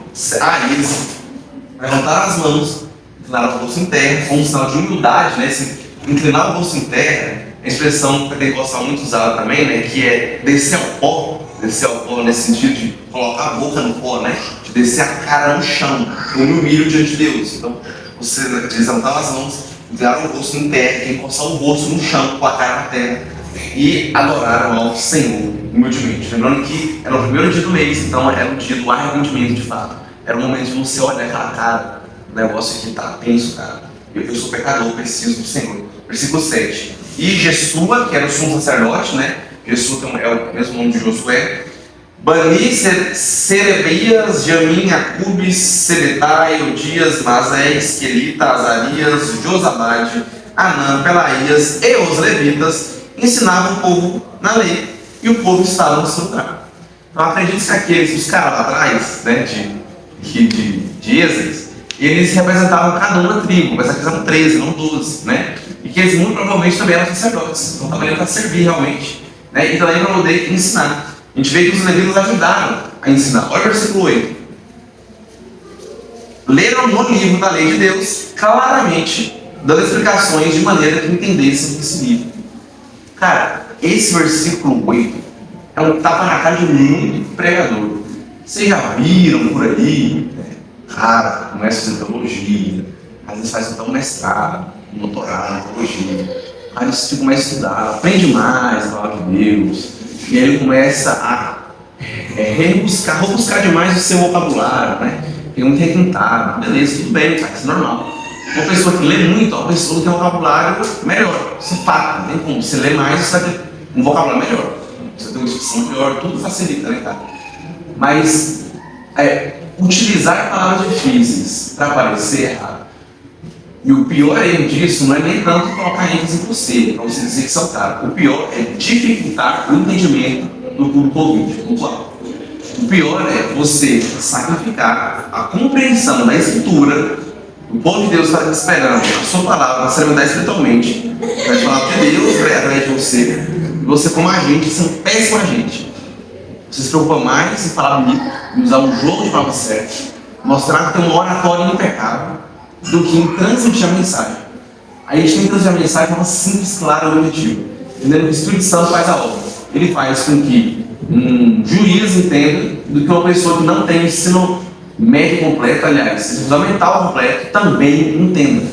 Eles levantaram as mãos, inclinaram o rosto em terra, com um sinal de humildade, né? Inclinar o rosto em terra, a expressão pentecostal muito usada também, né? Que é descer ao pó nesse sentido de colocar a boca no pó, né? De descer a cara no chão, eu me humilho diante de Deus. Então, eles levantaram as mãos, inclinaram o rosto em terra, encostaram o rosto no chão, com a cara na terra, e adoraram ao Senhor, humildemente. Lembrando que era o primeiro dia do mês, então era o dia do arrependimento de fato. Era o momento de você olhar aquela cara, o negócio aqui tá tenso, cara. Eu sou pecador, preciso do Senhor. Versículo 7. E Jesua, que era o sumo sacerdote, né? Jesua é o mesmo nome de Josué. Bani, Serebias, Jamim, Acubes, Sebetai, Odias, Mazés, Quelita, Azarias, Josabade, Anã, Pelaías e os levitas ensinavam o povo na lei. E o povo estava no seu lugar. Então acredito que aqueles, os caras lá atrás, né, de Esdras, eles representavam cada uma tribo, mas aqui eram 13, não 12, né? E que eles muito provavelmente também eram sacerdotes, então estavam ali para servir realmente, né? E também para poder ensinar. A gente vê que os levitas ajudaram a ensinar. Olha o versículo 8. Leram no livro da lei de Deus, claramente, dando explicações de maneira que entendessem esse livro. Cara, esse versículo 8 é um tapa na cara de muito pregador. Vocês já viram por aí? Cara, começa a fazer teologia, às vezes faz até um mestrado, um doutorado em teologia. Aí você começa a estudar, aprende mais a palavra de Deus, e aí ele começa a rebuscar demais o seu vocabulário, né? Fica muito requintado, beleza, tudo bem, cara, isso é normal. Uma pessoa que lê muito é uma pessoa que tem um vocabulário melhor, isso é fato, não tem como. Você lê mais, você vai ter um vocabulário melhor. você tem uma discussão melhor, tudo facilita, né, cara? Mas utilizar palavras difíceis para parecer errado. E o pior erro disso não é nem tanto colocar ênfase em você, para você dizer que são caros. O pior é dificultar o entendimento do público ouvinte. O pior é você sacrificar a compreensão da Escritura. O povo de Deus está esperando a sua palavra se alimentar espiritualmente. Vai falar de Deus através de você. E você, como agente, você é um péssimo agente. Você se preocupa mais em falar bonito, em usar um jogo de palavras certas, mostrar que tem um oratório impecável, do que em transmitir a mensagem. A gente tem que transmitir a mensagem de forma simples, clara e objetiva. Entendendo que o Espírito Santo faz a obra. Ele faz com que um juiz entenda do que uma pessoa que não tem ensino médio completo, aliás, fundamental completo, também entenda.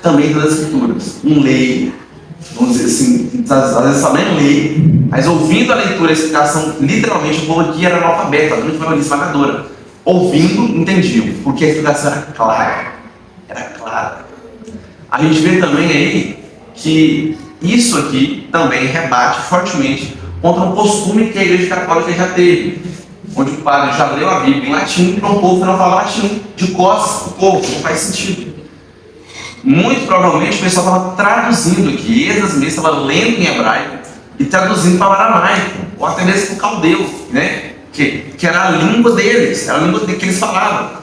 Também das Escrituras. Um leigo, vamos dizer assim, às vezes também lê, mas ouvindo a leitura, a explicação, literalmente o povo aqui era analfabeto, a grande maioria esmagadora. Ouvindo, entendiam, porque a explicação era clara. Era clara. A gente vê também aí que isso aqui também rebate fortemente contra um costume que a Igreja Católica já teve, onde o padre já leu a Bíblia em latim para um povo que não fala latim, de costas para o povo, não faz sentido. Muito provavelmente o pessoal estava traduzindo aqui, Esdras mesmo estava lendo em hebraico e traduzindo para o aramaico, ou até mesmo para o caldeu, né? que era a língua deles, era a língua que eles falavam.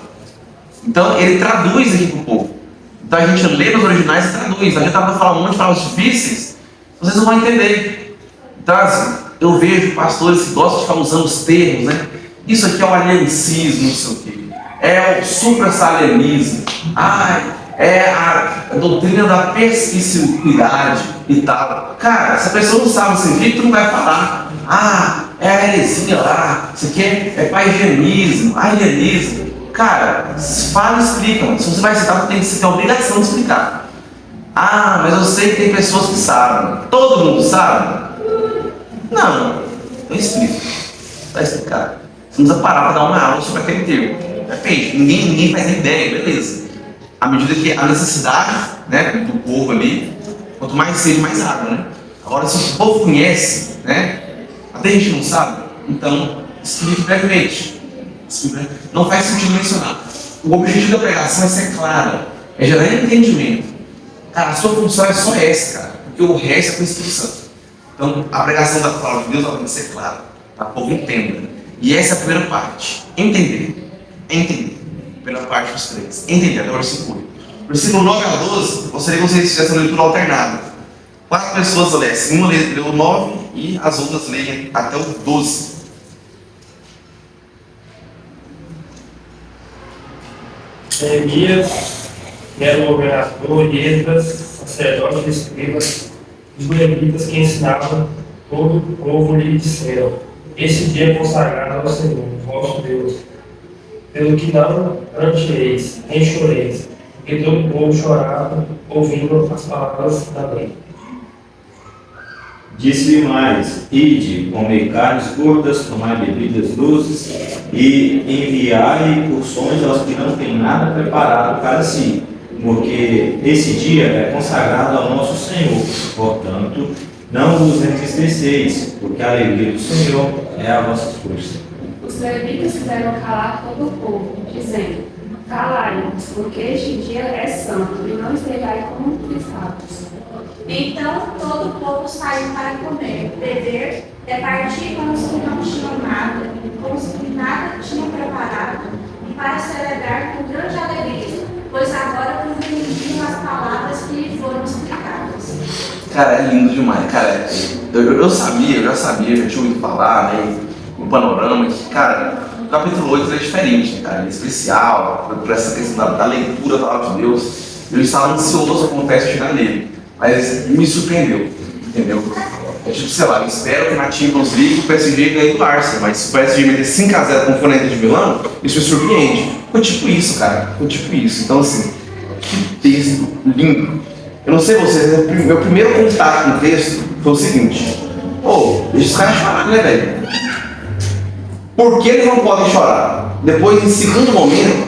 Então ele traduz aqui para o povo. Então a gente lê nos originais e traduz. A gente estava falando um monte de palavras difíceis, vocês não vão entender. Então assim, eu vejo pastores que gostam de ficar usando os termos, né? Isso aqui é o aliancismo, não sei o quê. É o suprassalienismo. É a doutrina da perspicuidade e tal. Cara, se a pessoa não sabe o significado, tu não vai falar. É a heresia lá, isso aqui é paigianismo, arianismo. Cara, fala e explica. Se você vai citar, você tem que ter a obrigação de explicar. Mas eu sei que tem pessoas que sabem. Todo mundo sabe? Não, eu explico. Vai explicar. Você não precisa parar para dar uma aula sobre aquele termo. Depende, ninguém faz ideia, beleza. À medida que a necessidade, né, do povo ali, quanto mais sede, mais água, né? Agora, se o povo conhece, né, até a gente não sabe, então explique brevemente. Não faz sentido mencionar. O objetivo da pregação é ser clara, é gerar entendimento. Cara, a sua função é só essa, cara, porque o resto é com o Espírito Santo. Então, a pregação da palavra de Deus ela tem que ser clara, para que o povo entenda. E essa é a primeira parte, entender. Entender. Primeira parte dos três. Entender, até o versículo 8. Versículo 9 a 12, gostaria que vocês fizessem a leitura alternada. 4 pessoas lessem, uma lê o 9 e as outras leem até o 12. Neemias era o governador, e Esdras, sacerdote e escribas, os levitas que ensinavam todo o povo lhe disseram: esse dia é consagrado ao Senhor, vosso Deus, pelo que não pranteeis, nem choreis, porque todo o povo chorava, ouvindo as palavras da lei. Disse-lhe mais: ide, comei carnes gordas, tomai bebidas doces, e enviai porções aos que não têm nada preparado para si, porque esse dia é consagrado ao nosso Senhor. Portanto, não vos entristeceis, porque a alegria do Senhor é a vossa força. Os levitas fizeram calar todo o povo, dizendo: calai-vos, porque este dia é santo, e não estejais como cristãos. Então todo o povo saiu para comer, beber, repartir com os que não tinham nada, com os que nada tinham preparado, e para celebrar com grande alegria, pois agora compreendiam as palavras que lhe foram explicadas. Cara, é lindo demais, cara. Eu já sabia, já tinha ouvido falar, né, no panorama, que, cara, o capítulo 8 é diferente, né, cara, é especial, por essa questão da leitura da palavra de Deus. Eu estava ansioso, confesso, chegar nele. Mas me surpreendeu, entendeu? É tipo, sei lá, eu espero que na Champions League o PSG ganhe do Arsenal, mas se o PSG meter 5x0 com o Flamengo de Milão, isso me surpreende. Foi tipo isso, cara, foi tipo isso. Então assim, que texto lindo. Eu não sei vocês, meu primeiro contato com o texto foi o seguinte: deixa os caras chorar, né, velho? Por que eles não podem chorar? Depois, em segundo momento,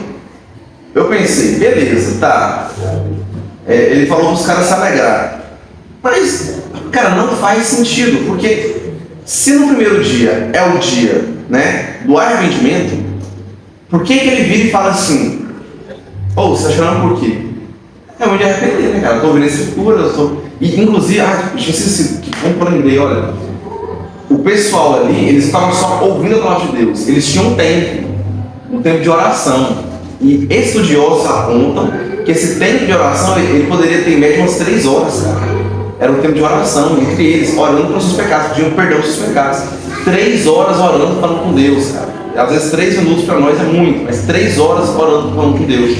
eu pensei, beleza, tá. Ele falou para os caras se alegrar. Mas, cara, não faz sentido, porque Se no primeiro dia é o dia, né, do arrependimento, por que ele vira e fala assim, você está chorando por quê? É onde arrepender, né, cara? Eu tô ouvindo a escritura, E inclusive, que bom aprender, olha. O pessoal ali, eles estavam só ouvindo a palavra de Deus. Eles tinham um tempo de oração. E estudiosos apontam que esse tempo de oração, ele poderia ter em média umas 3 horas, cara. Era um tempo de oração entre eles, orando pelos seus pecados, pedindo perdão dos seus pecados. 3 horas orando, falando com Deus, cara. Às vezes 3 minutos para nós é muito, mas 3 horas orando, falando com Deus.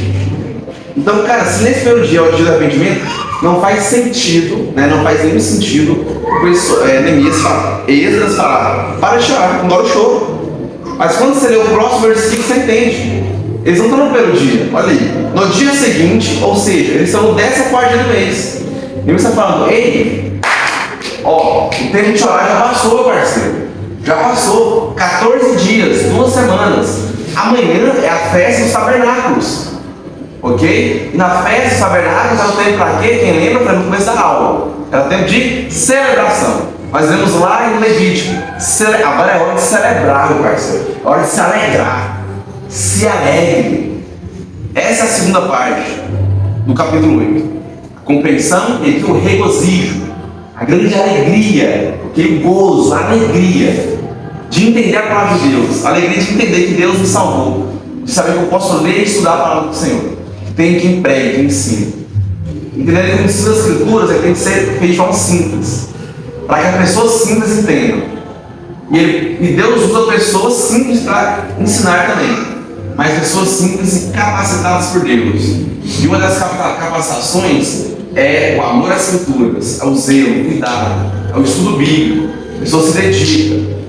Então, cara, se nesse primeiro dia é o dia do arrependimento, não faz sentido, né? Não faz nenhum sentido Neemias fala, Esdras fala, para de chorar, agora eu choro. Mas quando você lê o próximo versículo, você entende. Eles não estão no primeiro dia, olha aí. No dia seguinte, ou seja, eles estão no 14º dia do mês. Neemias está falando, ei, o tempo de chorar já passou, meu parceiro. Já passou. 14 dias, 2 semanas. Amanhã é a festa dos tabernáculos. Ok? E na festa dos tabernáculos ela tem para quê? Quem lembra? Para no começo da aula. Ela tem de celebração. Nós vemos lá em Levítico. Agora é hora de celebrar, meu parceiro. É hora de se alegrar. Se alegre. Essa é a segunda parte do capítulo 8. A compreensão e aqui o regozijo. A grande alegria. O gozo, a alegria de entender a palavra de Deus. A alegria de entender que Deus me salvou. De saber que eu posso ler e estudar a palavra do Senhor. Tem quem pregue, quem ensine. Entender que o ensino das escrituras tem que ser feito de forma simples, para que as pessoas simples entendam. E Deus usa pessoas simples para ensinar também, mas pessoas simples e capacitadas por Deus. E uma das capacitações é o amor às escrituras, é o zelo, o cuidado, é o estudo bíblico. A pessoa se dedica.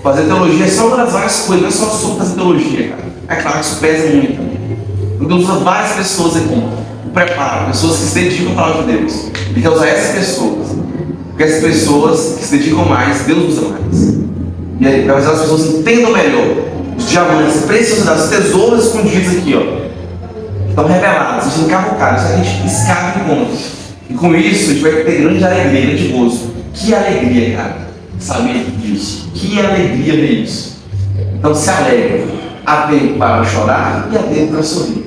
Fazer teologia é só uma das várias coisas, não é só sobre fazer teologia, cara. É claro que isso pesa muito. Deus usa várias pessoas aqui, o preparo, pessoas que se dedicam à palavra de Deus. Ele quer usar essas pessoas, porque essas pessoas que se dedicam mais, Deus usa mais. E aí, para fazer as pessoas entendam melhor os diamantes, preciosidades, os tesouros escondidos aqui, estão revelados, estão encavucados, a gente escapa e encontra. E com isso, a gente vai ter grande alegria, grande gozo. Que alegria, cara, saber disso. Que alegria ver isso. Então se alegra. Há tempo para chorar e há tempo para sorrir.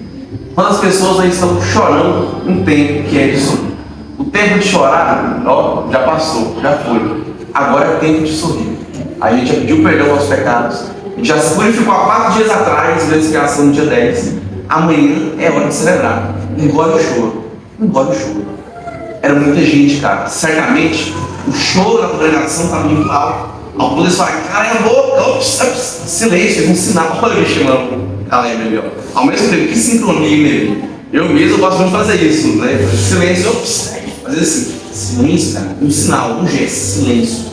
Quando as pessoas aí estão chorando, um tempo que é de sorrir. O tempo de chorar, já passou, já foi. Agora é o tempo de sorrir. A gente já pediu perdão aos pecados. A gente já se purificou há 4 dias atrás, veio a expiação no dia 10. Amanhã é hora de celebrar. Engole o choro. Engole o choro. Era muita gente, cara. Certamente, o choro da congregação estava muito alto. Ao poder falar, cara, é boca, silêncio, um sinal. Olha me chamando. Ali, ao mesmo tempo, que sincronia nele. Eu mesmo gosto muito de fazer isso, né? Silêncio, fazer assim. Silêncio, cara, um sinal, um gesto, silêncio.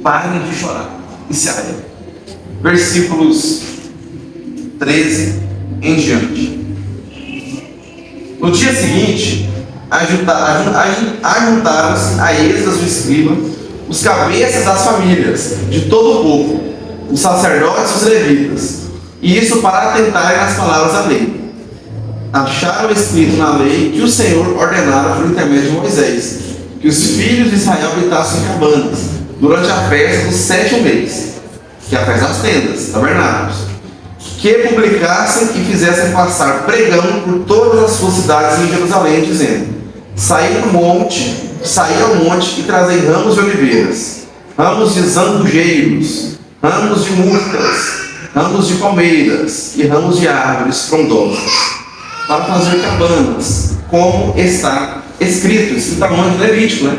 Pare de chorar e se alegre. Versículos 13 em diante. No dia seguinte, ajuntaram-se a Esdras o escriba, os cabeças das famílias de todo o povo, os sacerdotes e os levitas, e isso para atentarem nas palavras da lei. Acharam escrito na lei que o Senhor ordenara por intermédio de Moisés, que os filhos de Israel habitassem em cabanas, durante a festa do 7º mês, que é a festa das tendas, tabernáculos, que publicassem e fizessem passar pregão por todas as suas cidades em Jerusalém, dizendo: saí ao monte e trazei ramos de oliveiras, ramos de zambujeiros, ramos de murtas, ramos de palmeiras e ramos de árvores frondosas, para fazer cabanas, como está escrito a mão de Levítico, né?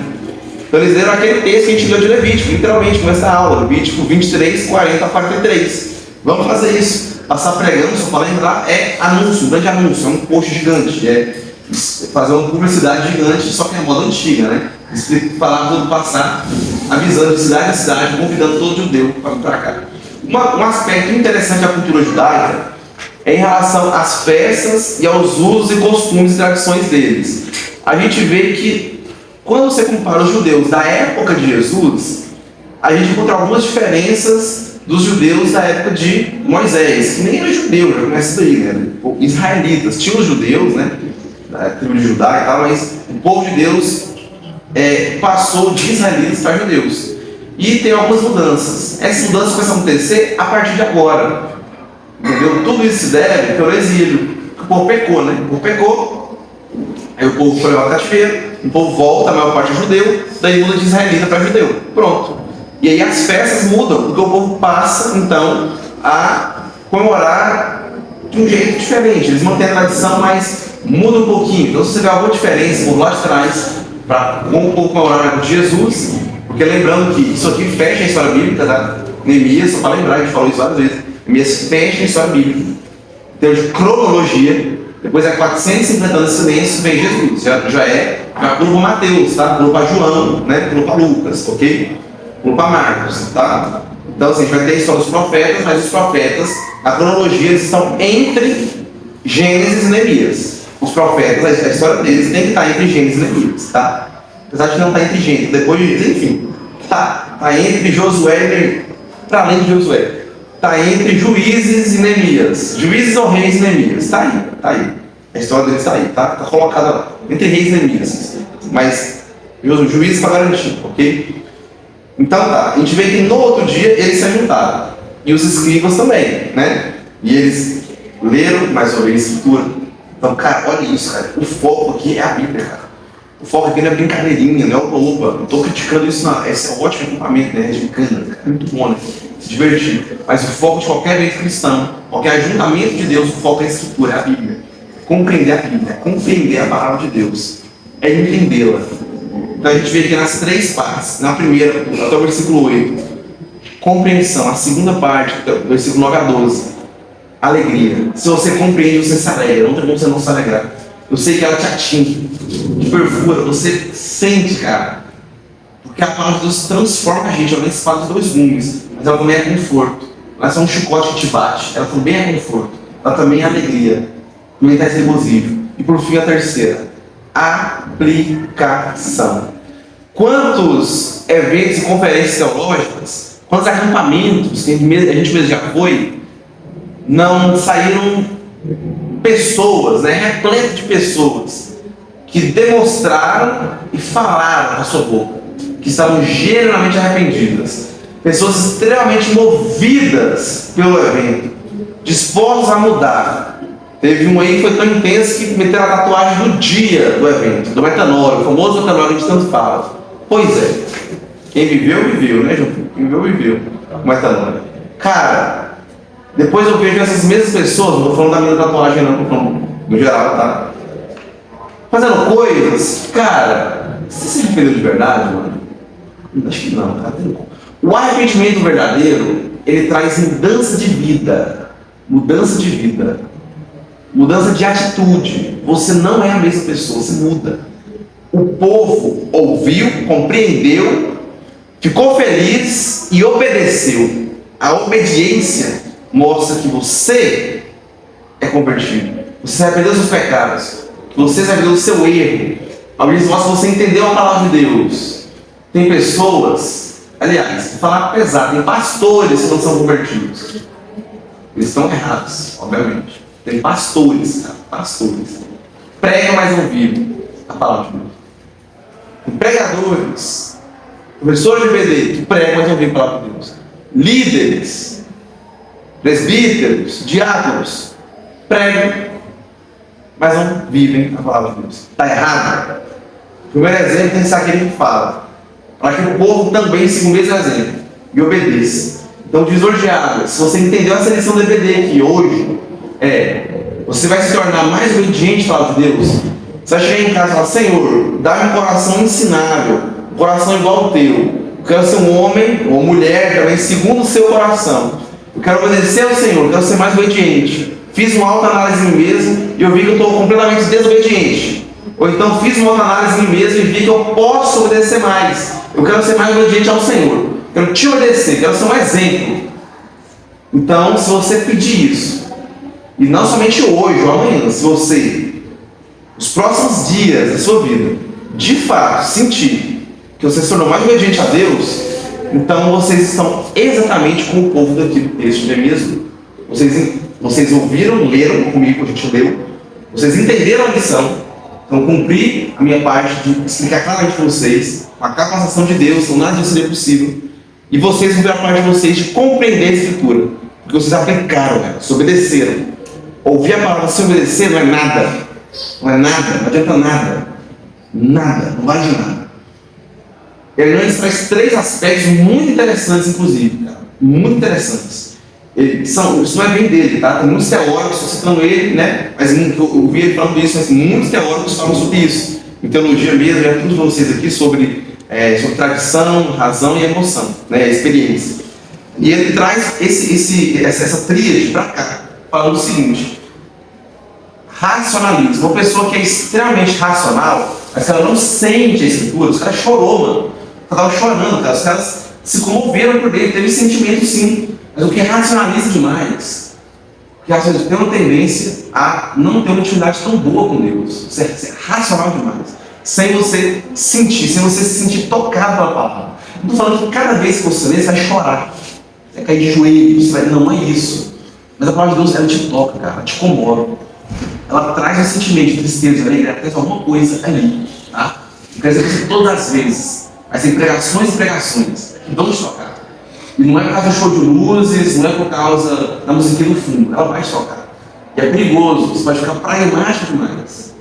Então eles leram aquele texto que a gente leu de Levítico, literalmente, começa a aula, Levítico 23, 40 a 43. Vamos fazer isso. Passar pregando, só para lembrar, é anúncio, um grande anúncio, é um post gigante, é fazer uma publicidade gigante, só que é a moda antiga, né? Falar tudo passar, avisando de cidade em cidade, convidando todo judeu para vir para cá. Um aspecto interessante da cultura judaica é em relação às festas e aos usos e costumes e tradições deles. A gente vê que, quando você compara os judeus da época de Jesus, a gente encontra algumas diferenças dos judeus da época de Moisés, que nem era judeu, já começa daí, né? Israelitas, tinham os judeus, né? Da tribo de Judá e tal, mas o povo de Deus passou de israelitas para judeus. e tem algumas mudanças. Essas mudanças começam a acontecer a partir de agora. Entendeu? Tudo isso se deve pelo exílio. O povo pecou, né? O povo pecou, aí o povo foi levado ao cativeiro, o povo volta, a maior parte é judeu, daí muda de israelita para judeu. Pronto. E aí as festas mudam, porque o povo passa, então, a comemorar de um jeito diferente. Eles mantêm a tradição, mas muda um pouquinho. Então, se você vê alguma diferença por lá de trás, para como o povo comemorar de Jesus, porque lembrando que isso aqui fecha a história bíblica, tá? Neemias, só para lembrar, a gente falou isso várias vezes, Neemias fecha a história bíblica, em termos de cronologia. Depois é 450 anos de silêncio, vem Jesus, já pula para Mateus, tá? Pula para João, né? Pula para Lucas, ok? Pula para Marcos, tá? Então assim, a gente vai ter a história dos profetas, mas os profetas, a cronologia, eles estão entre Gênesis e Neemias. Os profetas, a história deles tem que estar entre Gênesis e Neemias, tá? Apesar de não estar entre Gênesis, depois de Gênesis, enfim, tá entre Josué e Neemias, para além de Josué. Está entre Juízes e Neemias. Juízes ou Reis e Neemias. Está aí, está aí. A história deles está aí, tá colocada lá. Entre Reis e Neemias. Mas Juízes para garantir, ok? Então tá, a gente vê que no outro dia eles se juntaram. E os escribas também, né? E eles leram mais uma vez a escritura. Então, cara, olha isso, cara. O foco aqui é a Bíblia, cara. O foco aqui não é brincadeirinha, não é o opa. Não estou criticando isso, não. Esse é um ótimo equipamento, né? De cana, é muito bom, né? Se divertir. Mas o foco de qualquer evento cristão, qualquer ajuntamento de Deus, o foco é a Escritura, é a Bíblia. Compreender a Bíblia, compreender a palavra de Deus, é entendê-la. Então a gente vê aqui nas três partes. Na primeira, até o versículo 8, compreensão. A segunda parte, do versículo 9 a 12, alegria. Se você compreende, você se alegra. Não tem como você não se alegrar. Eu sei que ela te atinge, te perfura, você sente, cara. Porque a palavra de Deus transforma a gente. Ela nem se fala de dois gumes, mas ela também é conforto. Ela é só um chicote que te bate. Ela também é conforto. Ela também é alegria. Também traz regozijo. E por fim a terceira, aplicação. Quantos eventos e conferências teológicas, quantos acampamentos que a gente mesmo já foi, não saíram pessoas, né, repleto de pessoas que demonstraram e falaram com a sua boca que estavam genuinamente arrependidas, pessoas extremamente movidas pelo evento, dispostas a mudar. Teve um aí que foi tão intenso que meteram a tatuagem do dia do evento, do metanol, o famoso metanol que a gente tanto fala. Pois é, quem viveu, viveu, né, João? Quem viveu, viveu o metanol. Cara, depois eu vejo essas mesmas pessoas, não estou falando da minha tatuagem, não, estou falando no geral, tá? Fazendo coisas, cara, você se arrependeu de verdade, mano? Acho que não, cara. O arrependimento verdadeiro, ele traz mudança de vida. Mudança de vida. Mudança de atitude. Você não é a mesma pessoa, você muda. O povo ouviu, compreendeu, ficou feliz e obedeceu. A obediência mostra que você é convertido. Você se arrependeu dos seus pecados. Você se arrependeu do seu erro. A Bíblia mostra que você entendeu a palavra de Deus. Tem pessoas, aliás, vou falar pesado, tem pastores que não são convertidos. Eles estão errados, obviamente. Tem pastores, cara, pastores. Pregam, mas não vivem a palavra de Deus. Tem pregadores, professores de EBD, que pregam, mas não vivem a palavra de Deus. Líderes, presbíteros, diáconos, pregam, mas não vivem a palavra de Deus. Está errado? O primeiro exemplo tem que ser aquele que fala, para que o povo também siga o mesmo exemplo e obedeça. Então, divisor de águas, se você entendeu essa lição do EBD aqui hoje, você vai se tornar mais obediente à palavra de Deus. Você vai chegar em casa e falar: Senhor, dá-me um coração ensinável, um coração igual ao teu. Eu quero ser um homem ou mulher também segundo o seu coração. Eu quero obedecer ao Senhor, eu quero ser mais obediente. Fiz uma autoanálise em mim mesmo e eu vi que eu estou completamente desobediente. Ou então fiz uma autoanálise em mim mesmo e vi que eu posso obedecer mais. Eu quero ser mais obediente ao Senhor. Eu quero te obedecer, quero ser um exemplo. Então, se você pedir isso, e não somente hoje ou amanhã, se você, os próximos dias da sua vida, de fato, sentir que você se tornou mais obediente a Deus, então vocês estão exatamente como o povo daqui do texto de Neemias. Vocês ouviram, leram comigo, a gente leu, vocês entenderam a lição, então cumpri a minha parte de explicar claramente para vocês, com a capacitação de Deus, então nada disso seria possível. E vocês vão ver a parte de vocês de compreender a Escritura. Porque vocês aplicaram, né? Vocês obedeceram. Ouvir a palavra sem obedecer não é nada. Não é nada, não adianta nada. Nada, não vale de nada. Hernandes traz 3 aspectos muito interessantes, inclusive, cara. Muito interessantes. Isso não é bem dele, tá? Tem muitos teólogos, estou citando ele, né? Mas eu ouvi ele falando isso, mas muitos teólogos falam sobre isso. Em teologia mesmo, já tudo vocês aqui sobre tradição, razão e emoção, né? Experiência. E ele traz essa tríade para cá, falando o seguinte: racionalismo. Uma pessoa que é extremamente racional, mas que ela não sente a Escritura. Os caras chorou, mano. Ela estava chorando, cara. Os caras se comoveram por dentro, teve sentimento sim. Mas o que racionaliza demais, que tem uma tendência a não ter uma intimidade tão boa com Deus. Você é racional demais. Sem você sentir, sem você se sentir tocado pela palavra. Não estou falando que cada vez que você lê, você vai chorar. Você vai cair de joelhos, você vai... Não é isso. Mas a palavra de Deus, ela te toca, cara. Ela te comove. Ela traz um sentimento de tristeza, alegria, ela traz alguma coisa ali. Tá? Não quer dizer que todas as vezes. Mas tem pregações e pregações que vão te tocar. E não é por causa do show de luzes, não é por causa da musiquinha do fundo. Ela vai te tocar. E é perigoso, você pode ficar pragmático demais.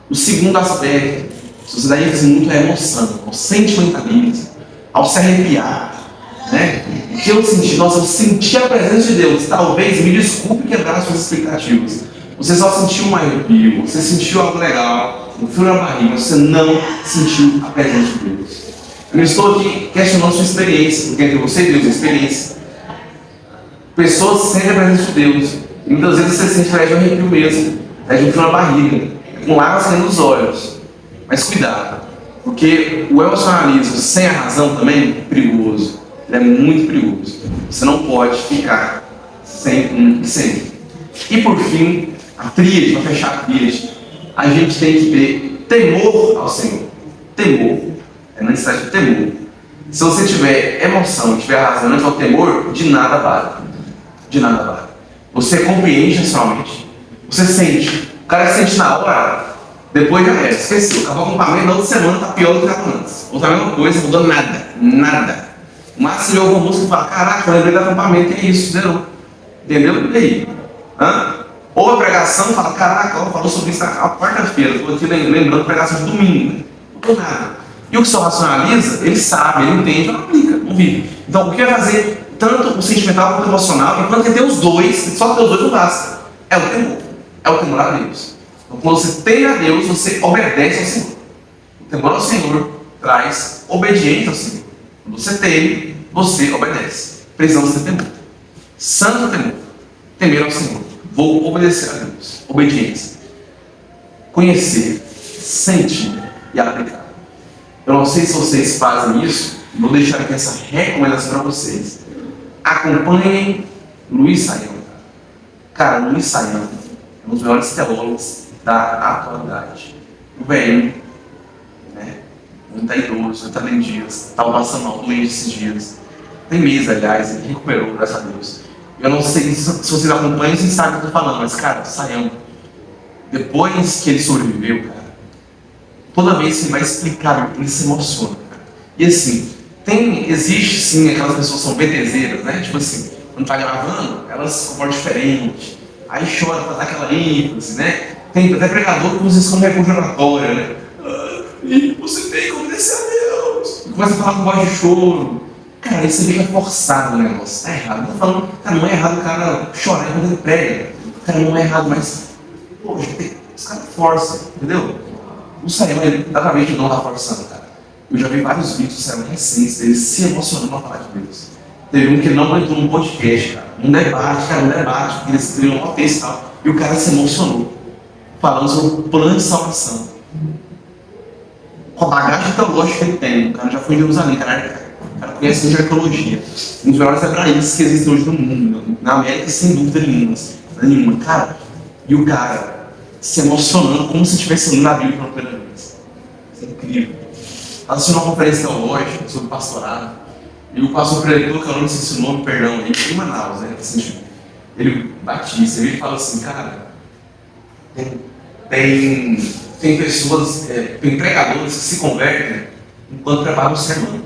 O segundo aspecto, se você dá ênfase muito à emoção, ao sentimentalismo, ao se arrepiar, né? O que eu senti? Nossa, eu senti a presença de Deus. Talvez, me desculpe quebrar as suas expectativas. Você só sentiu um arrepio, você sentiu algo legal, um frio na barriga, você não sentiu a presença de Deus. Eu estou aqui questionando sua experiência, porque entre você e Deus é experiência. Pessoas sentem a presença de Deus. E muitas vezes você sente de um arrepio mesmo, de um frio na barriga, com lágrimas saindo dos olhos. Mas cuidado, porque o emocionalismo sem a razão também é perigoso. Ele é muito perigoso. Você não pode ficar sem e sem. E por fim, a tríade, para fechar a tríade, a gente tem que ter temor ao Senhor. Temor. É necessário de temor. Se você tiver emoção, tiver razão, não tiver temor, de nada vale. De nada vale. Você compreende racionalmente. Você sente. O cara que sente na hora, depois já esqueceu. Acabou o acampamento, na outra semana tá pior do que estava antes. Outra mesma coisa, não mudou nada. Nada. Mas se eu ouvo uma música e fala, caraca, eu lembrei do acampamento, é isso, zerou. Entendeu? E aí? Ou a pregação fala, caraca, ela falou sobre isso na quarta-feira, estou aqui lembrando a pregação de domingo. Não mudou nada. E o que só racionaliza, ele sabe, ele entende, não aplica, não vive. Então, o que vai fazer tanto o sentimental quanto o emocional, enquanto que tem os dois, só ter os dois não basta. É o temor. É o temor a Deus. Então, quando você tem a Deus, você obedece ao Senhor. O temor ao Senhor traz obediência ao Senhor. Quando você teme, você obedece. Precisamos ter temor. Santo temor. Temer ao Senhor. Vou obedecer a Deus. Obediência. Conhecer, sentir e aplicar. Eu não sei se vocês fazem isso, vou deixar aqui essa recomendação para vocês. Acompanhem Luiz Saião. Cara, Luiz Saião é um dos melhores teólogos da atualidade. O velho, né? Não está idoso, não está nem dias, estava passando mal doente esses dias. Tem meses, aliás, ele recuperou, graças a Deus. Eu não sei se vocês acompanham, vocês sabem o que eu estou falando, mas, cara, Saião, depois que ele sobreviveu, cara, toda vez que ele vai explicar, ele se emociona, cara. E assim, existe sim aquelas pessoas que são BTzeiras, né? Tipo assim, quando tá gravando, elas se comportam diferente, aí chora pra dar aquela ênfase, né? Tem até pregador que usa isso como recurso oratório, né? E você tem que obedecer a Deus. E começa a falar com voz de choro. Cara, isso fica forçado o negócio. Tá errado. Não tô falando, cara, não é errado o cara chorar quando ele prega. Cara, não é errado, mas poxa, os caras forçam, entendeu? O Saião, ele dá pra ver que não tá forçando, cara. Eu já vi vários vídeos do Saião recentes dele se emocionando pra falar de Deus. Teve um que ele não aguentou num podcast, cara. Um debate, porque eles criam uma texto e tal. E o cara se emocionou, falando sobre o plano de salvação. Com a bagagem teológica que ele tem, o cara já foi em Jerusalém, o cara conhece muito de arqueologia. Um dos melhores hebraístas que existem hoje no mundo, na América, sem dúvida nenhuma. Cara, e o cara se emocionando como se estivesse lendo a Bíblia pela primeira vez. Isso é incrível. Estava assistindo uma conferência teológica sobre pastorado, e o pastor predicou, que eu não sei se o nome, perdão, ele em Manaus, né? Ele batista, ele fala assim, cara, tem pessoas, tem pregadores que se convertem enquanto preparam o sermão.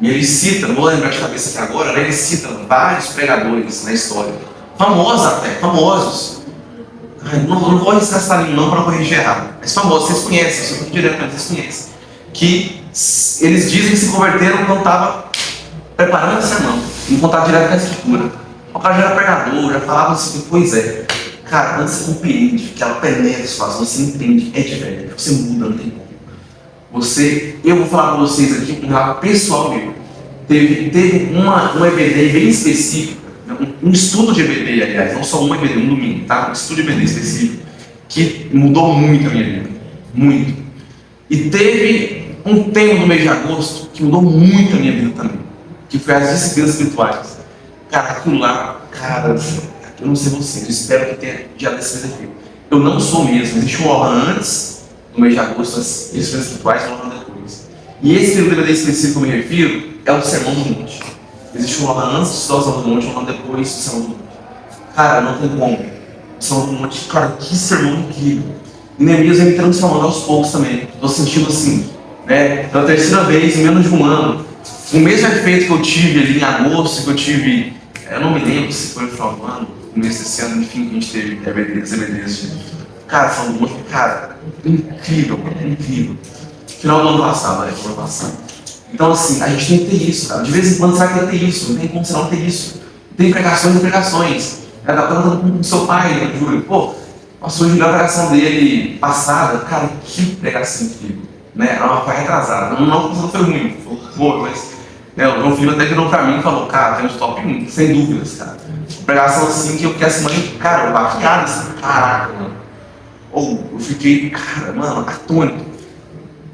E ele cita, não vou lembrar de cabeça aqui agora, né? Ele cita vários pregadores na história, famosos até, famosos. Ai, não vou arriscar essa linha não para não corrigir errado, mas famosos, vocês conhecem, eu sou diretamente, vocês conhecem. Que eles dizem que se converteram quando estava preparando o sermão, em contato direto com a escritura. O cara já era pregador, já falava assim, pois é. Cara, quando você compreende, que ela penetra a situação, você entende, é diferente, você muda, não tem como. Eu vou falar para vocês aqui um relato pessoal meu. Teve uma EBD bem específica, um estudo de EBD, aliás, não só um EBD, um domingo, tá? Um estudo de EBD específico, que mudou muito a minha vida, muito. E teve um tema no mês de agosto que mudou muito a minha vida também, que foi as disciplinas espirituais. Cara, aquilo lá, cara, eu não sei vocês, eu espero que tenha já desse mês aqui. Eu não sou mesmo, existe um Orla antes do mês de agosto, as disciplinas espirituais, um Orla depois. E esse período de EBD específico que eu me refiro é o Sermão do Monte. Existe um Orla antes do Sermão do Monte, um Orla depois do Sermão do Monte. Cara, não tem como. O Sermão do Monte, cara, que sermão incrível. E Neemias vem me transformando aos poucos também. Estou sentindo assim, né? Pela terceira vez em menos de um ano. O mesmo efeito que eu tive ali em agosto, que eu tive, eu não me lembro se foi no final do ano, no mês desse ano, enfim, que a gente teve EBDs. Cara, são um monte, cara, incrível, incrível. Final do ano passado, né? Ano passado. Então, assim, a gente tem que ter isso, cara. De vez em quando você vai ter isso, não tem como você não ter isso. Tem pregações e pregações. Ela tá cantando com o seu pai, né, Júlio? Pô, passou a pregação dele passada, cara, que pregação incrível. Né? Era uma pai retrasada. Não foi ruim, foi boa, mas né, o João Filho até virou pra mim e falou, cara, tem uns top 1, sem dúvidas, cara. Pregação assim que eu fiquei assim, cara, eu baqueado assim, caraca, mano. Ou eu fiquei, cara, mano, atônito.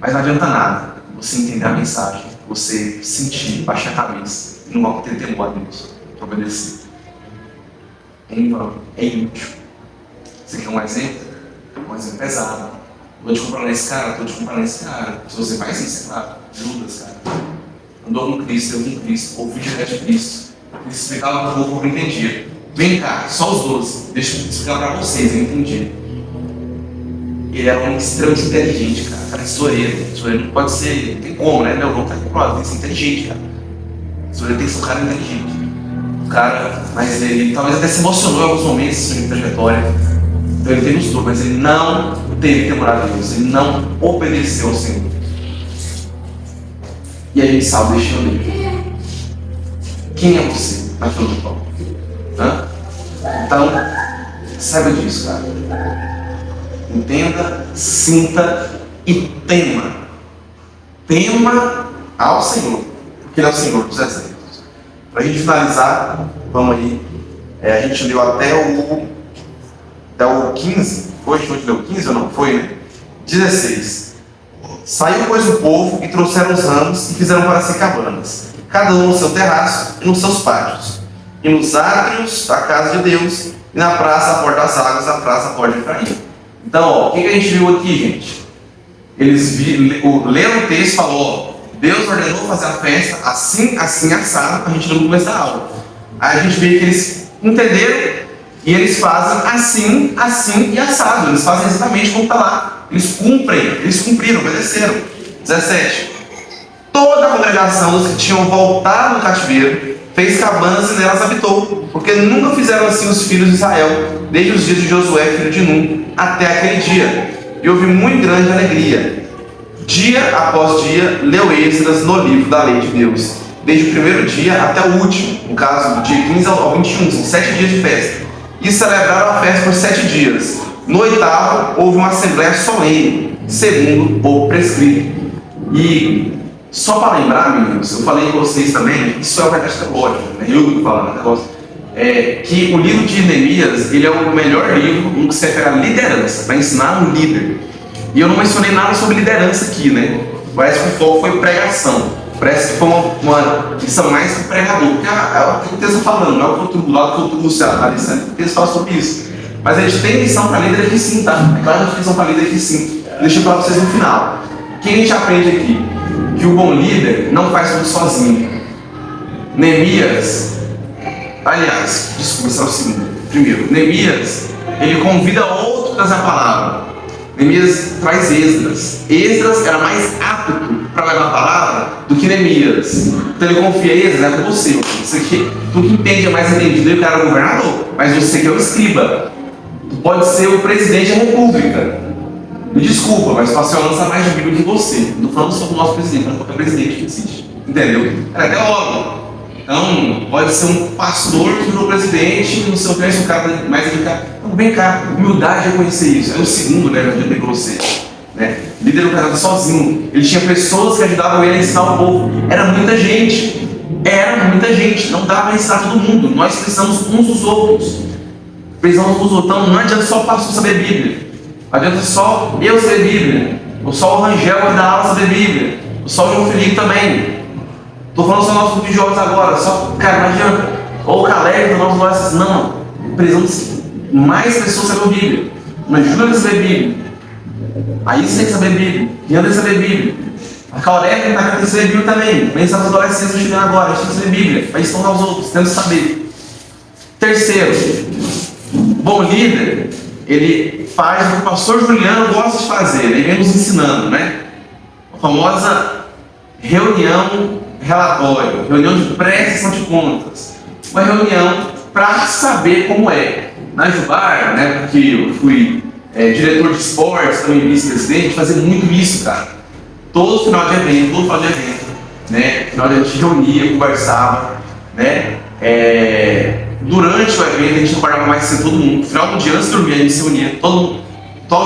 Mas não adianta nada você entender a mensagem, você sentir, baixar a cabeça e não ter temor a Deus para obedecer. É inútil. Você quer um exemplo? Um exemplo pesado. Vou te comprar nesse cara, estou te comprando nesse cara. Se você faz isso, é claro. Judas, cara. Andou com Cristo, eu com Cristo, ouviu direto de Cristo. Ele explicava para o povo, eu não entendia. Vem cá, só os 12. Deixa eu explicar para vocês, eu entendi. Ele era um extremamente inteligente, cara. Cara, tesoureiro. Tesoureiro não pode ser. Não tem como, né? Meu irmão tá aqui provado, tem que ser inteligente, cara. Tesoureiro tem que ser um cara inteligente. O cara, mas ele talvez até se emocionou em alguns momentos em sua trajetória. Então ele teve os dois, mas ele não teve temor a Deus. Ele não obedeceu ao Senhor. E a gente sabe, deixou ele. Quem é você na fila do pão? Então, saiba disso, cara. Entenda, sinta e tema. Tema ao Senhor, porque Ele é o Senhor dos exércitos. Para a gente finalizar, vamos aí. A gente leu até o 15. Foi? A gente leu o 15 ou não? Foi, né? 16. Saiu, pois, o povo e trouxeram os ramos e fizeram para si cabanas, cada um no seu terraço e nos seus pátios, e nos átrios da casa de Deus, e na praça, a porta das águas, a praça, a porta de Efraim. Então, ó, o que a gente viu aqui, gente? Eles leram o texto e falaram, ó, Deus ordenou fazer a festa assim, assado, para a gente não começar a aula. Aí a gente vê que eles entenderam e eles fazem assim e assado. Eles fazem exatamente como está lá. Eles cumpriram, obedeceram. 17. Toda a congregação dos que tinham voltado do cativeiro fez cabanas e nelas habitou, porque nunca fizeram assim os filhos de Israel, desde os dias de Josué, filho de Nun, até aquele dia. E houve muito grande alegria. Dia após dia, leu Esdras no livro da lei de Deus, desde o primeiro dia até o último, no caso, do dia 15 ao 21, são 7 dias de festa. E celebraram a festa por 7 dias. No 8º, houve uma assembleia solene, segundo o prescrito. E só para lembrar, meninos, eu falei com vocês também, isso é uma verdade teológica, né? Eu estou falando negócio, que o livro de Neemias, ele é o melhor livro no que se refere à liderança, para ensinar um líder. E eu não mencionei nada sobre liderança aqui, né? Parece que o foco foi pregação. Parece que foi uma lição mais que pregador, porque é o que o texto está falando, não é o que eu trouxe a lição, o texto fala sobre isso. Mas a gente tem lição para líder aqui sim, tá? É claro que a gente tem lição para líder aqui sim. Deixa eu falar para vocês no final. O que a gente aprende aqui? Que o bom líder não faz tudo sozinho. Neemias, aliás, desculpa, esse é o segundo. Primeiro, Neemias, ele convida outro a trazer a palavra. Neemias traz Esdras. Esdras era mais apto para levar a palavra do que Neemias. Então ele confia em Esdras, é com você. Você que, tu que entende é mais entendido, eu quero o governador, mas você que é o escriba. Tu pode ser o presidente da república. Me desculpa, mas o pastor lança mais de Bíblia que você. Não estou falando sobre o nosso presidente, falando qualquer presidente que existe. Entendeu? É teólogo. Então, pode ser um pastor que virou presidente, não sei o que, um cara mais educado. Então, vem cá, humildade é reconhecer isso. É o segundo, né, que eu tenho para você. Né? Líder operado sozinho. Ele tinha pessoas que ajudavam ele a ensinar o povo. Era muita gente. Não dá para ensinar todo mundo. Nós precisamos uns dos outros. Então não adianta só o pastor saber Bíblia. Não adianta só eu saber Bíblia. Ou só o Rangel que dá aula saber Bíblia. Ou só o João Felipe também. Estou falando só do nosso grupo de jovens agora. Só, cara, não adianta. Ou o Caleb, nós vozes. Não. Precisamos que mais pessoas saibam Bíblia. Mas Júlia tem que saber Bíblia. Aí você tem que saber Bíblia. Rian tem que saber Bíblia. A Cauré tem que saber Bíblia também. Vem saber os adolescentes chegando agora. A gente tem que saber Bíblia. Para ensinar aos outros. Temos que saber. Terceiro. Bom líder, ele faz o que o pastor Juliano gosta de fazer. Ele vem nos ensinando, né? A famosa reunião relatório. Reunião de prestação de contas. Uma reunião para saber como é. Na Jubar, né? Porque eu fui diretor de esportes, também vice-presidente, fazia muito isso, cara. Todo final de evento, né? Final de a gente reunia, conversava, né? Durante o evento a gente acordava mais cedo, todo mundo. No final do dia, antes de dormir, a gente se unia, todo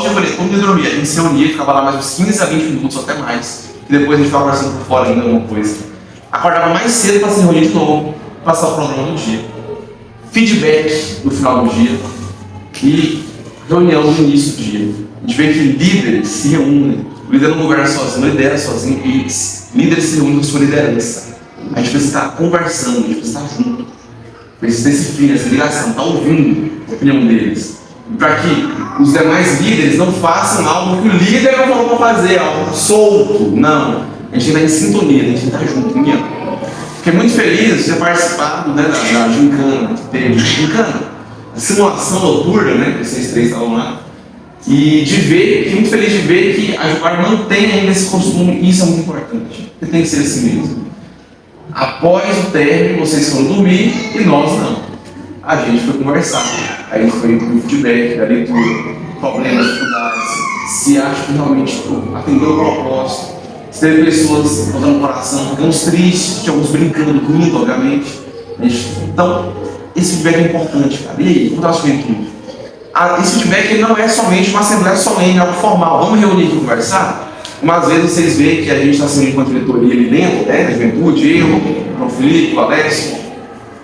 dia dormia, a gente se unia, ficava lá mais uns 15 a 20 minutos, até mais. E depois a gente ficava conversando por fora ainda alguma coisa. Acordava mais cedo para se reunir de novo, passar o programa do dia. Feedback no final do dia e reunião no início do dia. A gente vê que líderes se reúnem. O líder não governa sozinho, não lidera sozinho, e líderes se reúnem com sua liderança. A gente precisa estar conversando, a gente precisa estar junto. Precisa ter esse fim, essa ligação, estar ouvindo a opinião deles. Para que os demais líderes não façam algo que o líder não falou para fazer, algo solto. Não. A gente está em sintonia, a gente está junto, em união. Fiquei muito feliz de ter participado, né, da gincana que teve. Gincana, a simulação noturna, né, que vocês três estavam lá. E de ver, fiquei muito feliz de ver que a Jubar mantém ainda esse costume, e isso é muito importante. Porque tem que ser assim mesmo. Após o término, vocês foram dormir e nós não. A gente foi conversar. Aí a gente foi pro feedback, da leitura, problemas, dificuldades, se acha que realmente atendeu o propósito. Se teve pessoas botando no coração, ficamos tristes, tinha alguns brincando, rindo, obviamente. Então, esse feedback é importante, cara. E aí, como está a sua juventude? Esse feedback não é somente uma assembleia solene, algo formal. Vamos reunir aqui e conversar? Mas às vezes vocês veem que a gente está se unindo com a diretoria ali dentro, né, da juventude, eu, o Felipe, o Alessio,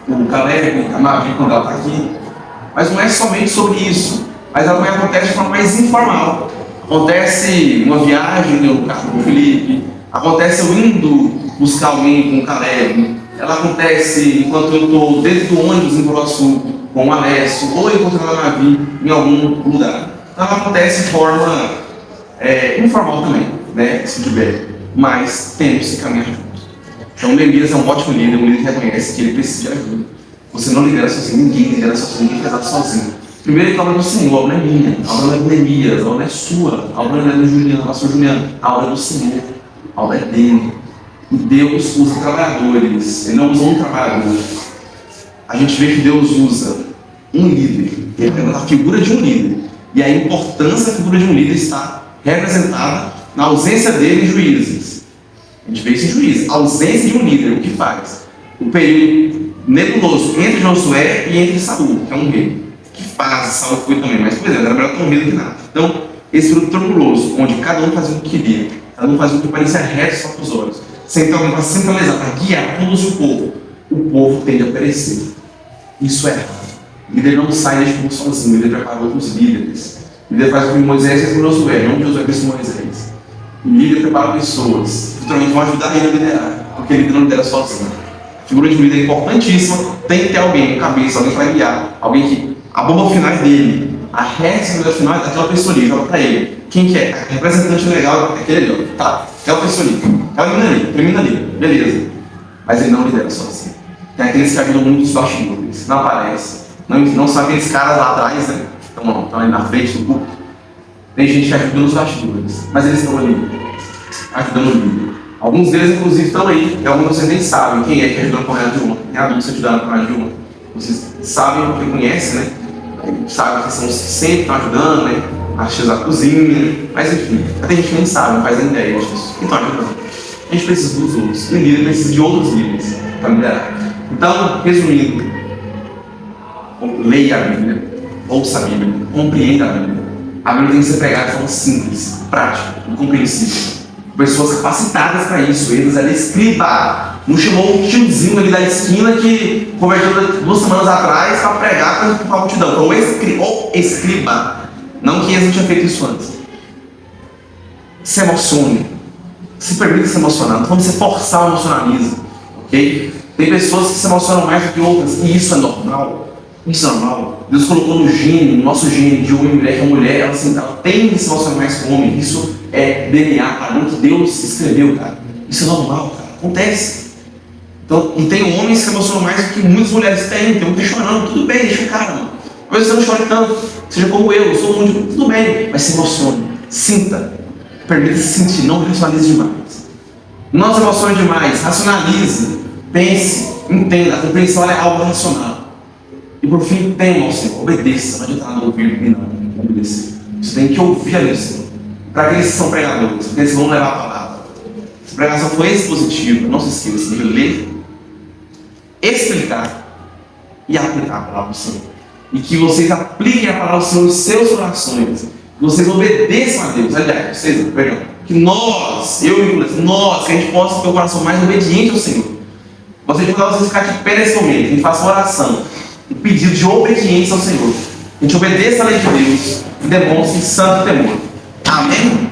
o Caleb, a Mavi, quando ela está aqui. Mas não é somente sobre isso. Mas ela também acontece de forma mais informal. Acontece uma viagem, no carro com o Felipe. Acontece eu indo buscar alguém com o Caleb. Ela acontece enquanto eu estou dentro do ônibus em Coroaçu com o Alessio, ou encontrando a Mavi em algum lugar. Então ela acontece de forma informal também, né, esse feedback. Mas temos que caminhar juntos. Então o Neemias é um ótimo líder, um líder que reconhece que ele precisa de ajuda. Você não lidera sozinho, ninguém lidera sozinho, ninguém faz nada sozinho. Primeiro que a obra é do Senhor, a obra não é minha, a obra não é do Neemias, a obra não é sua, a obra não é do Juliano, do pastor Juliano, a obra é do Senhor, a obra é dele. E Deus usa trabalhadores, ele não usa um trabalhador. A gente vê que Deus usa um líder, ele é a figura de um líder. E a importância da figura de um líder está representada na ausência dele em Juízes. A gente vê isso em Juízes. A ausência de um líder, o que faz? O período nebuloso entre Josué e entre Saul, que é um rei. Que faz, Saul foi também, mas por exemplo, era melhor ter um rei do que nada. Então, esse período nebuloso, onde cada um fazia o que queria, cada um fazia o que parecia reto só para os olhos, sem ter alguém para centralizar, para guiar, conduzir o povo tende a perecer. Isso é errado. O líder não sai deste povo sozinho, o líder prepara outros líderes. O líder faz o que Moisés fez com Josué, não que Josué fez com Moisés. O líder prepara pessoas, futuramente vão ajudar ele a liderar, porque o líder não lidera sozinho. A figura de um líder é importantíssima, tem que ter alguém, cabeça, alguém para guiar, alguém que a bomba final é dele, a responsabilidade final é daquela pessoa ali, joga para ele. Quem que é? A representante legal é aquele ali, ó. Tá, aquela pessoa ali, aquela menina ali, termina ali, beleza. Mas ele não lidera sozinho. Tem aqueles que ajudam muito os bastidores, não aparece. Não são aqueles caras lá atrás, né? Estão ali na frente do culto. Tem gente que ajuda nos bastidores, mas eles estão ali, ajudando o líder. Alguns deles, inclusive, estão aí, e alguns de vocês nem sabem quem é que ajudou a correr de uma. Tem adultos ajudando a correr de uma. Vocês sabem, porque conhecem, né? Sabem que são os que sempre estão ajudando, né? A tia da cozinha, mas enfim, até a gente nem sabe, não faz nem ideia disso. Quem está ajudando? A gente precisa dos outros, e o líder precisa de outros líderes para liderar. Então, resumindo, leia a Bíblia, ouça a Bíblia, compreenda a Bíblia. A Bíblia tem que ser pregada de forma simples, prática e compreensível. Pessoas capacitadas para isso. Eles ali, escriba, não chamou um tiozinho ali da esquina que converteu 2 semanas atrás para pregar para a multidão. Então, o escriba, não que eles não tinham feito isso antes. Se emocione, se permita se emocionar. Não vamos forçar o emocionalismo, ok? Tem pessoas que se emocionam mais do que outras, e isso é normal. Isso é normal. Deus colocou no gene, no nosso gene de homem e mulher, que a mulher ela tem que se emocionar mais com o homem. Isso é DNA, padrão que Deus escreveu, cara. Isso é normal, cara. Acontece. Então, e tem homens que se emocionam mais do que muitas mulheres têm. Tem um que chorando, tudo bem, deixa o cara, mano. Talvez você não chore tanto, seja como eu sou muito, tudo bem, mas se emocione, sinta, permita-se sentir, não racionalize demais. Não se emocione demais, racionalize, pense, entenda. A compreensão é algo racional. E por fim, tema ao Senhor, obedeça. Não adianta nada ouvir e não obedecer. Você tem que ouvir a lei do Senhor. Para aqueles que são pregadores, porque eles vão levar a palavra. Se a pregação for expositiva, não se esqueça de ler, explicar e aplicar a palavra do Senhor. E que vocês apliquem a palavra do Senhor nos seus corações. Que vocês obedeçam a Deus. Aliás, vocês, perdão. Que nós, eu e vocês, que a gente possa ter o coração mais obediente ao Senhor. Vocês vão ficar de pé nesse momento. A gente faça uma oração. Um pedido de obediência ao Senhor. A gente obedeça a lei de Deus e demonstre santo temor. Amém?